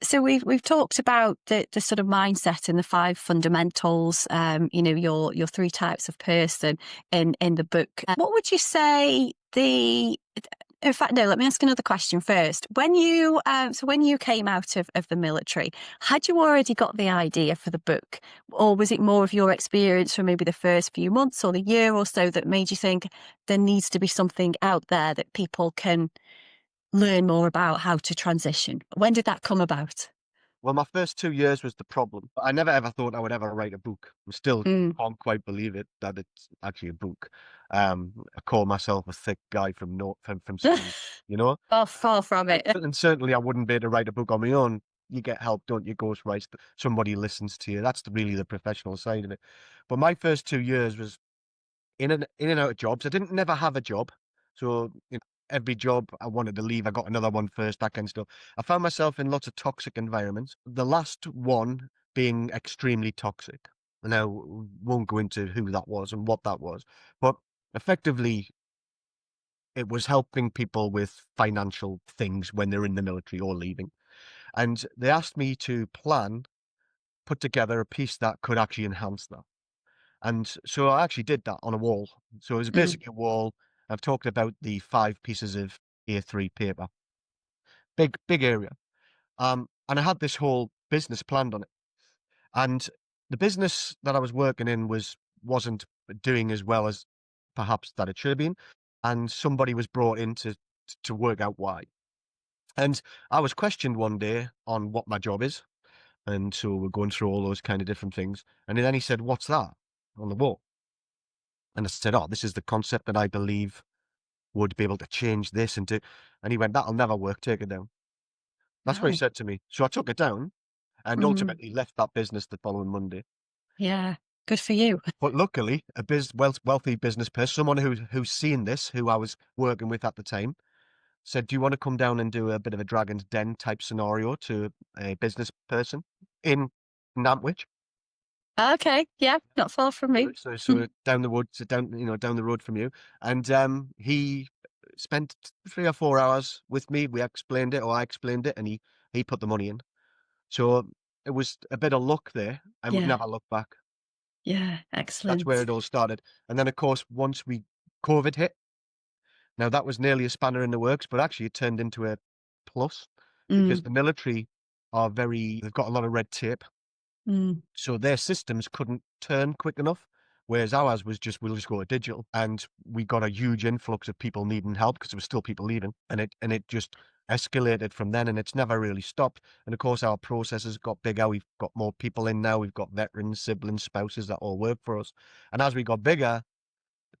talked about the sort of mindset and the five fundamentals. Your three types of person in the book. What would you say the in fact, no, let me ask another question first. When you came out of the military, had you already got the idea for the book? Or was it more of your experience from maybe the first few months or the year or so that made you think there needs to be something out there that people can learn more about how to transition? When did that come about? Well, my first 2 years was the problem. I never ever thought I would ever write a book. I still Mm. can't quite believe it, that it's actually a book. I call myself a thick guy from school, you know? Far from it. And certainly I wouldn't be able to write a book on my own. You get help, don't you? Ghostwrites, somebody listens to you. That's really the professional side of it. But my first 2 years was in and out of jobs. I didn't never have a job. So, every job I wanted to leave, I got another one first, that kind of stuff. I found myself in lots of toxic environments. The last one being extremely toxic. Now, won't go into who that was and what that was, but effectively, it was helping people with financial things when they're in the military or leaving. And they asked me to put together a piece that could actually enhance that. And so I actually did that on a wall. So it was Mm. basically a wall. I've talked about the 5 pieces of A3 paper, big area. And I had this whole business planned on it. And the business that I was working in wasn't doing as well as perhaps that it should have been. And somebody was brought in to work out why. And I was questioned one day on what my job is. And so we're going through all those kind of different things. And then he said, "What's that on the wall?" And I said, "Oh, this is the concept that I believe would be able to change this and do." And he went, "That'll never work. Take it down." That's what he Wow. said to me. So I took it down and Mm. ultimately left that business the following Monday. Yeah. Good for you. But luckily, a wealthy business person, someone who's seen this, who I was working with at the time, said, "Do you want to come down and do a bit of a Dragon's Den type scenario to a business person in Nantwich?" Okay. Yeah. Not far from me. So down the wood, so down the road from you. And he spent 3 or 4 hours with me. We explained it, or I explained it, and he put the money in. So it was a bit of luck there, and we've Yeah. never looked back. Yeah. That's where Excellent. it all started. And then, of course, once COVID hit, now that was nearly a spanner in the works, but actually it turned into a plus because Mm. the military they've got a lot of red tape. Mm. So their systems couldn't turn quick enough, whereas ours was we'll just go to digital. And we got a huge influx of people needing help because there was still people leaving. And it just escalated from then and it's never really stopped. And of course our processes got bigger. We've got more people in now. We've got veterans, siblings, spouses that all work for us. And as we got bigger,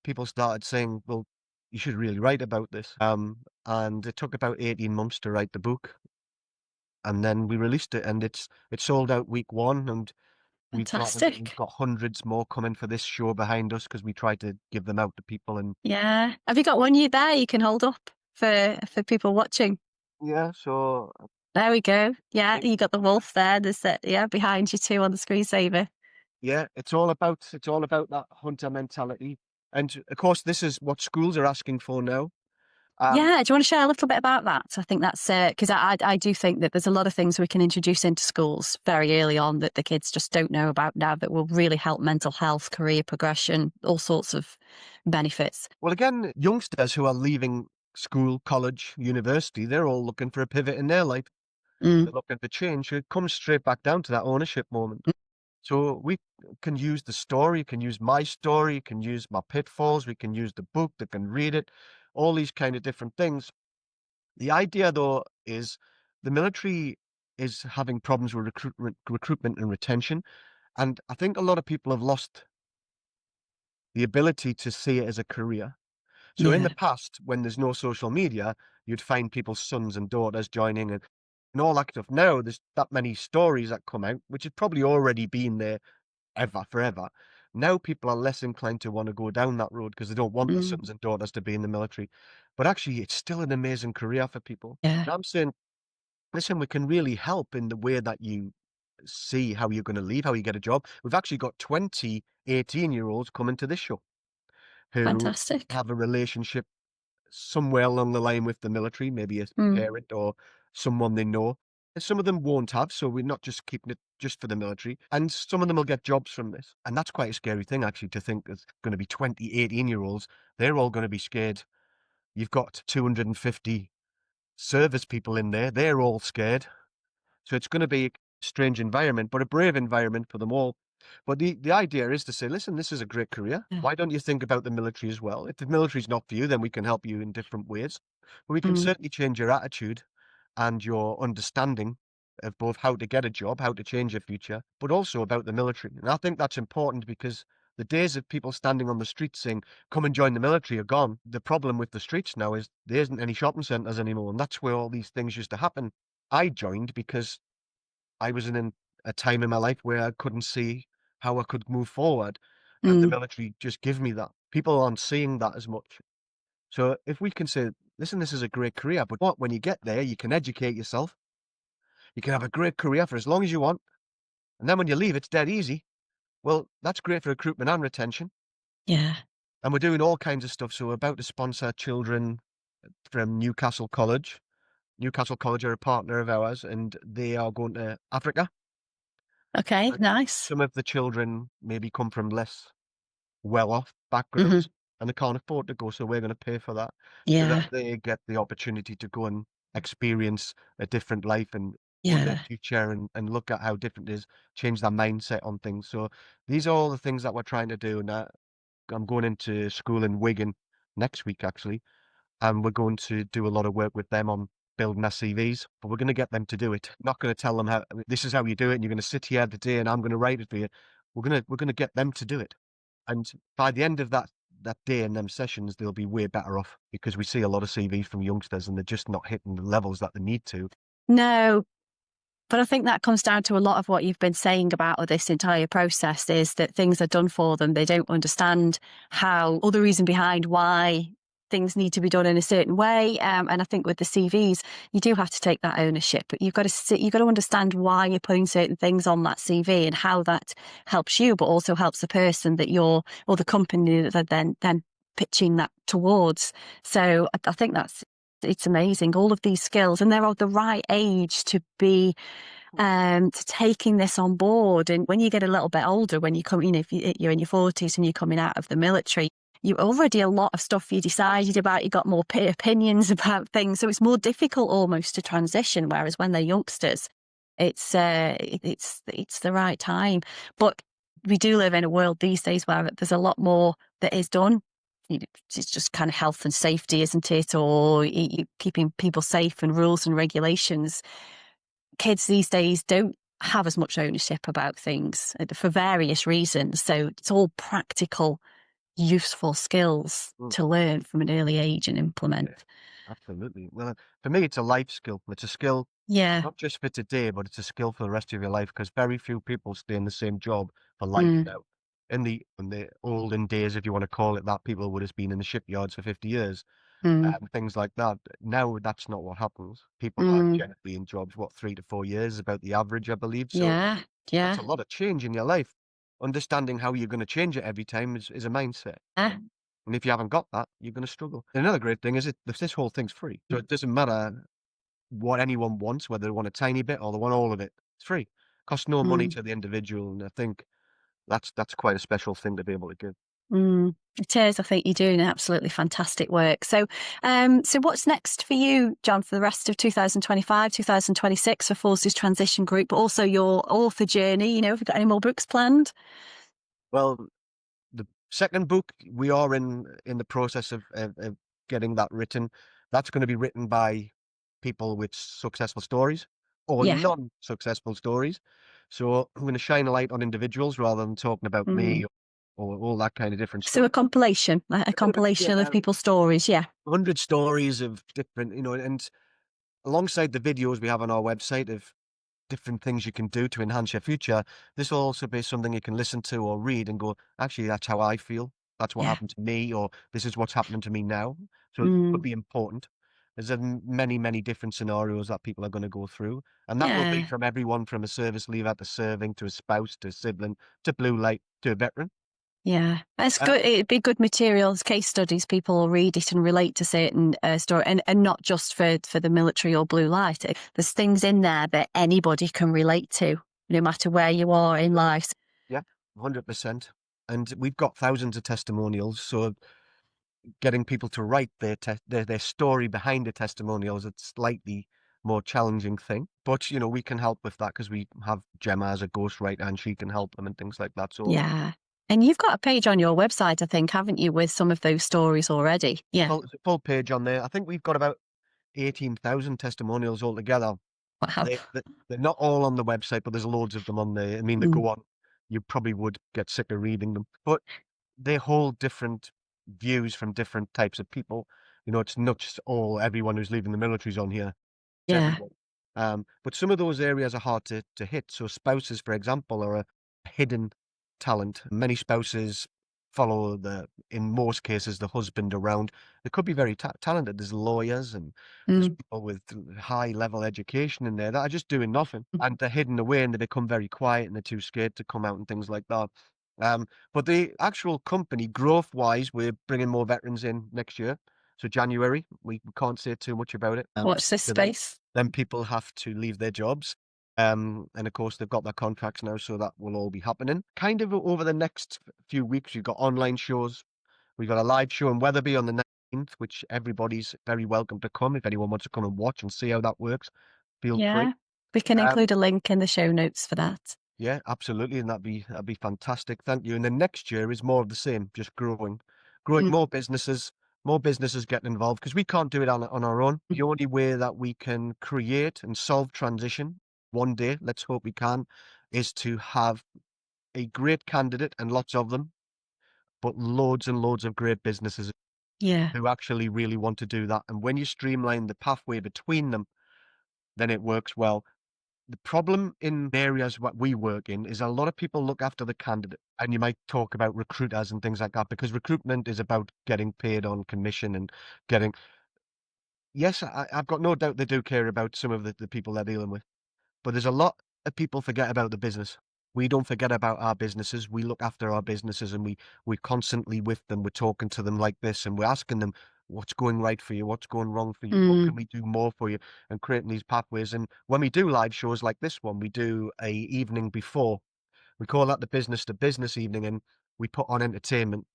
people started saying, "Well, you should really write about this." And it took about 18 months to write the book. And then we released it and it sold out week one and we've Fantastic. got hundreds more coming for this show behind us because we tried to give them out to people. And Yeah. Have you got one you there you can hold up for people watching? yeah, so There we go. Yeah, it, you got the wolf there. There's that, yeah, behind you too on the screensaver. yeah, it's all about that hunter mentality. And of course, this is what schools are asking for now. Um, Yeah, do you want to share a little bit about that? I think that's because I do think that there's a lot of things we can introduce into schools very early on that the kids just don't know about now that will really help mental health, career progression, all sorts of benefits. well, again, youngsters who are leaving school, college, university, they're all looking for a pivot in their life. Mm, They're looking for change. It comes straight back down to that ownership moment. mm, So we can use the story, you can use my story, you can use my pitfalls, we can use the book, they can read it, all these kind of different things. The idea though is the military is having problems with recruitment and retention. And I think a lot of people have lost the ability to see it as a career. So in the yeah. past, when there's no social media, you'd find people's sons and daughters joining and all that stuff. Now there's that many stories that come out, which had probably already been there forever. Now people are less inclined to want to go down that road because they don't want their Mm, sons and daughters to be in the military. But actually, it's still an amazing career for people. yeah. And I'm saying, listen, we can really help in the way that you see how you're going to leave, how you get a job. We've actually got 20 18-year-olds coming to this show who Fantastic. have a relationship somewhere along the line with the military, maybe a Mm, parent or someone they know. And some of them won't have, so we're not just keeping it just for the military. And some of them will get jobs from this. And that's quite a scary thing, actually, to think there's going to be 20 18-year-olds. They're all going to be scared. You've got 250 service people in there. They're all scared. So it's going to be a strange environment, but a brave environment for them all. But the idea is to say, listen, this is a great career. yeah. Why don't you think about the military as well? If the military's not for you, then we can help you in different ways. But we can Mm, certainly change your attitude and your understanding of both how to get a job, how to change your future, but also about the military. And I think that's important because the days of people standing on the streets saying, "Come and join the military" are gone. The problem with the streets now is there isn't any shopping centres anymore. And that's where all these things used to happen. I joined because I was in a time in my life where I couldn't see how I could move forward, and the mm, military just give me that. People aren't seeing that as much. So if we can say, "Listen, this is a great career, but what when you get there, you can educate yourself, you can have a great career for as long as you want, and then when you leave, it's dead easy. Well, that's great for recruitment and retention, Yeah. and we're doing all kinds of stuff. So we're about to sponsor children from Newcastle College. Newcastle College are a partner of ours, and they are going to Africa. Okay, And nice. some of the children maybe come from less well-off Mhm. backgrounds, and they can't afford to go, so we're gonna pay for that, so that Yeah. they get the opportunity to go and experience a different life and wonder Yeah. future and look at how different it is, change their mindset on things. So these are all the things that we're trying to do, and I'm going into school in Wigan next week, actually, and we're going to do a lot of work with them on building their CVs, but we're gonna get them to do it. Not gonna tell them how this is how you do it, and you're gonna sit here today, and I'm gonna write it for you. We're gonna get them to do it. And by the end of that day and them sessions, they'll be way better off because we see a lot of CVs from youngsters and they're just not hitting the levels that they need to. No, but I think that comes down to a lot of what you've been saying about this entire process is that things are done for them. They don't understand how, or the reason behind why things need to be done in a certain way. And I think with the CVs, you do have to take that ownership, but you've got to you've got to understand why you're putting certain things on that CV and how that helps you, but also helps the person that you're, or the company that they're then pitching that towards. So I think it's amazing. All of these skills, and they're of the right age to be to taking this on board. And when you get a little bit older, when you come, if you're in your 40s and you're coming out of the military, you already a lot of stuff you decided about, you got more opinions about things. So it's more difficult almost to transition. Whereas when they're youngsters, it's the right time. But we do live in a world these days where there's a lot more that is done. It's just kind of health and safety, isn't it? Or keeping people safe and rules and regulations. Kids these days don't have as much ownership about things for various reasons. So it's all practical, useful skills Mm, to learn from an early age and yeah, implement. absolutely. Well, for me, it's a life skill. It's a skill Yeah. not just for today, but it's a skill for the rest of your life because very few people stay in the same job for life Mm, now. In the olden days, if you want to call it that, people would have been in the shipyards for 50 years. mm, Things like that. Now that's not what happens. People are mm. generally in jobs, what, 3 to 4 years is about the average, I believe. So Yeah. that's Yeah. a lot of change in your life. Understanding how you're going to change it every time is a mindset. Yeah. And if you haven't got that, you're going to struggle. And another great thing is this whole thing's free. So it doesn't matter what anyone wants, whether they want a tiny bit or they want all of it. It's free. Costs no money Mm, to the individual. And I think that's quite a special thing to be able to give. mm. It is. I think you're doing absolutely fantastic work. So, so what's next for you, John, for the rest of 2025, 2026 for Forces Transition Group, but also your author journey? Have you got any more books planned? Well, the second book, we are in the process of getting that written. That's going to be written by people with successful stories or Yeah. non-successful stories. So I'm going to shine a light on individuals rather than talking about Mm. me or all that kind of different So stuff. a A bit of a, compilation yeah, of people's stories. Yeah. 100 stories of different, and alongside the videos we have on our website of different things you can do to enhance your future, this will also be something you can listen to or read and go, actually, that's how I feel. That's what Yeah. happened to me, or this is what's happening to me now. So it could Mm. be important. There's many, many different scenarios that people are going to go through. And that will be Yeah. from everyone from a service leaver to serving to a spouse to a sibling to blue light to a veteran. Yeah. It's Uh, good. It'd be good materials, case studies. People will read it and relate to certain story, and not just for the military or blue light. There's things in there that anybody can relate to, no matter where you are in life. yeah, 100%. And we've got thousands of testimonials. So getting people to write their story behind the testimonials, it's slightly more challenging thing. But we can help with that because we have Gemma as a ghostwriter and she can help them and things like that. So Yeah. And you've got a page on your website, I think, haven't you, with some of those stories already? Yeah. full page on there. I think we've got about 18,000 testimonials altogether. Wow. They're not all on the website, but there's loads of them on there. I mean, they Mm. go on. You probably would get sick of reading them, but they hold different views from different types of people. It's not just everyone who's leaving the military's on here. It's Yeah. everyone. But some of those areas are hard to hit. So spouses, for example, are a hidden talent. Many spouses follow in most cases, the husband around. They could be very talented. There's lawyers and there's Mm. people with high level education in there that are just doing nothing, and they're hidden away and they become very quiet and they're too scared to come out and things like that. But the actual company, growth wise, we're bringing more veterans in next year. So January, we can't say too much about it. Watch this So then, space. then people have to leave their jobs. And of course, they've got their contracts now, so that will all be happening. Kind of over the next few weeks, we've got online shows. We've got a live show in Wetherby on the 19th, which everybody's very welcome to come. If anyone wants to come and watch and see how that works, feel free. Yeah. We can Um, include a link in the show notes for that. yeah, absolutely, and that'd be fantastic. Thank you. And then next year is more of the same, just growing Mm. more businesses getting involved because we can't do it on our own. The only way that we can create and solve transition one day, let's hope we can, is to have a great candidate and lots of them, but loads and loads of great businesses Yeah. who actually really want to do that. And when you streamline the pathway between them, then it works well. The problem in areas what we work in is a lot of people look after the candidate, and you might talk about recruiters and things like that because recruitment is about getting paid on commission and getting. Yes, I've got no doubt they do care about some of the people they're dealing with, but there's a lot of people forget about the business. We don't forget about our businesses. We look after our businesses, and we're constantly with them. We're talking to them like this, and we're asking them what's going right for you, what's going wrong for you, what Mm. can we do more for you, and creating these pathways. And when we do live shows like this one, we do a evening before. We call that the business to business evening, and we put on entertainment.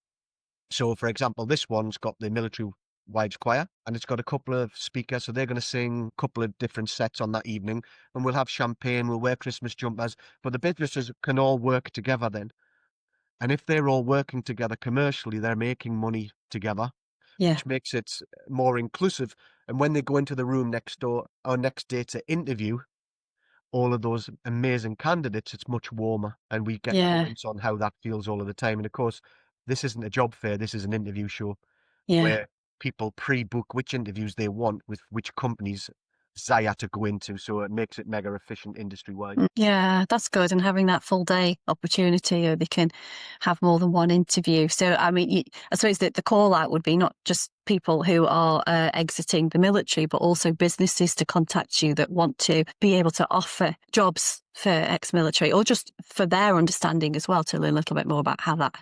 So, for example, this one's got the military wives choir, and it's got a couple of speakers, so they're going to sing a couple of different sets on that evening, and we'll have champagne, we'll wear Christmas jumpers, but the businesses can all work together then. And if they're all working together commercially, they're making money together, Yeah. which makes it more inclusive. And when they go into the room next door or next day to interview all of those amazing candidates, it's much warmer, and we get Yeah. comments on how that feels all of the time. And of course, this isn't a job fair, this is an interview show Yeah. where people pre-book which interviews they want with which companies Zaya to go into, so it makes it mega efficient industry-wide. Yeah, that's good. And having that full day opportunity, or they can have more than one interview. So, I mean, I suppose that the call out would be not just people who are exiting the military, but also businesses to contact you that want to be able to offer jobs for ex-military, or just for their understanding as well, to learn a little bit more about how that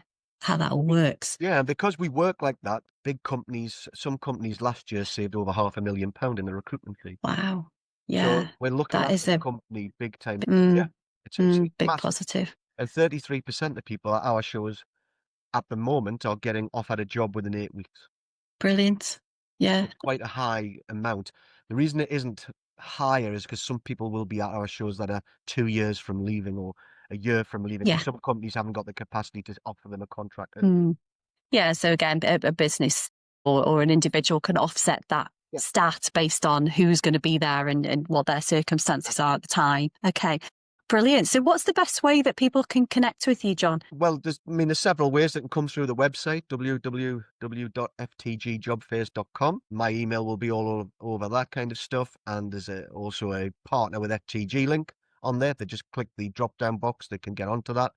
all works. Yeah, and because we work like that, big companies, some companies last year saved over £500,000 in the recruitment fee. Wow. So Yeah, we're looking that after is the a company big time. Yeah, mm, it's big massive. positive. And 33% of people at our shows at the moment are getting offered a job within 8 weeks. Brilliant. So Yeah. it's quite a high amount. The reason it isn't higher is because some people will be at our shows that are 2 years from leaving or a year from leaving, because Yeah. some companies haven't got the capacity to offer them a contract. Mm. Yeah, so again, a business or an individual can offset that Yeah. stat based on who's going to be there and what their circumstances are at the time. Okay, brilliant. So, what's the best way that people can connect with you, John? Well, there's several ways that can come through the website, www.ftgjobfairs.com. My email will be all over that kind of stuff. And there's also a partner with FTG link on there. They just click the drop down box, they can get onto that.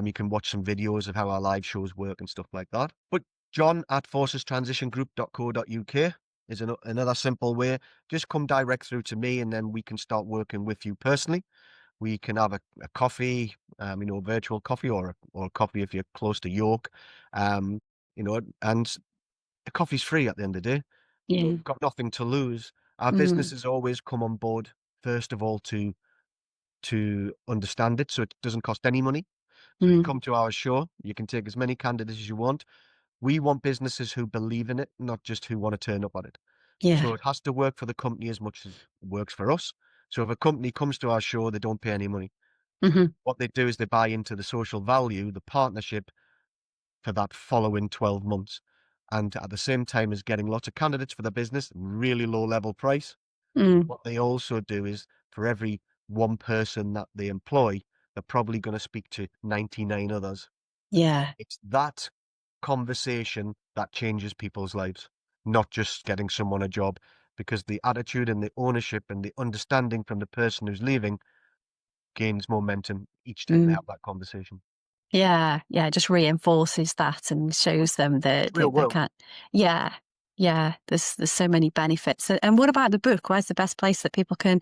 You can watch some videos of how our live shows work and stuff like that. But John at forcestransitiongroup.co.uk is another simple way. Just come direct through to me, and then we can start working with you personally. We can have a coffee, virtual coffee, or a coffee if you're close to York, um, and the coffee's free at the end of the day. So Yeah. we've got nothing to lose. Our Mm, businesses always come on board first of all to understand it, so it doesn't cost any money. So you mm, come to our show, you can take as many candidates as you want. We want businesses who believe in it, not just who want to turn up on it. yeah. So it has to work for the company as much as it works for us. So if a company comes to our show, they don't pay any money. Hmm. What they do is they buy into the social value, the partnership for that following 12 months. And at the same time as getting lots of candidates for the business, really low level price, Mm, what they also do is for every one person that they employ, they're probably going to speak to 99 others. yeah. It's that conversation that changes people's lives, not just getting someone a job, because the attitude and the ownership and the understanding from the person who's leaving gains momentum each time they Mm. have that conversation. Yeah, yeah, it just reinforces that and shows them It's that real they world. can't. Yeah, yeah. There's so many benefits. And what about the book? Where's the best place that people can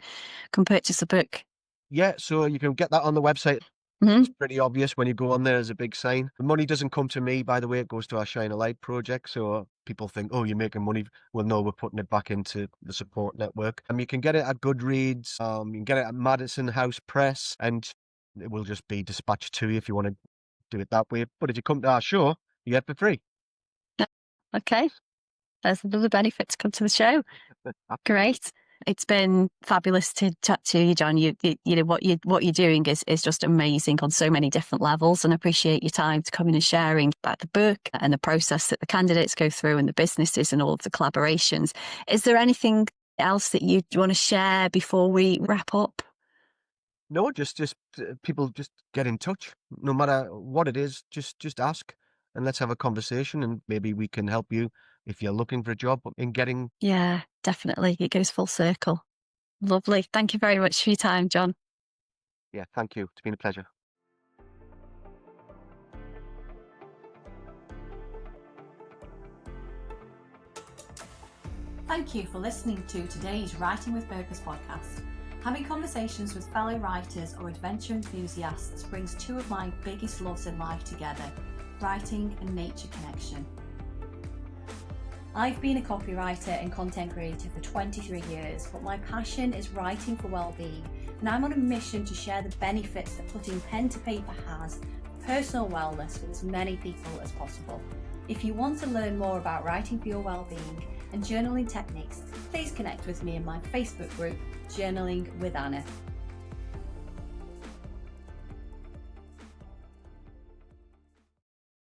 purchase a book? Yeah, so you can get that on the website. Hmm. It's pretty obvious when you go on there. There's a big sign. The money doesn't come to me, by the way. It goes to our Shine a Light project. So people think, oh, you're making money. Well, no, we're putting it back into the support network. You can get it at Goodreads. You can get it at Madison House Press, and it will just be dispatched to you if you want to do it that way. But if you come to our show, you get it for free. Okay, there's another benefit to come to the show. Great. It's been fabulous to chat to you, John. You know what you're doing is just amazing on so many different levels, and I appreciate your time to coming and sharing about the book and the process that the candidates go through and the businesses and all of the collaborations. Is there anything else that you want to share before we wrap up? No, just people just get in touch. No matter what it is, just ask and let's have a conversation, and maybe we can help you if you're looking for a job in getting. Yeah, definitely. It goes full circle. Lovely. Thank you very much for your time, John. Yeah, thank you. It's been a pleasure. Thank you for listening to today's Writing with Purpose podcast. Having conversations with fellow writers or adventure enthusiasts brings two of my biggest loves in life together, writing and nature connection. I've been a copywriter and content creator for 23 years, but my passion is writing for well-being, and I'm on a mission to share the benefits that putting pen to paper has for personal wellness with as many people as possible. If you want to learn more about writing for your well-being and journaling techniques, please connect with me in my Facebook group, Journaling with Anna.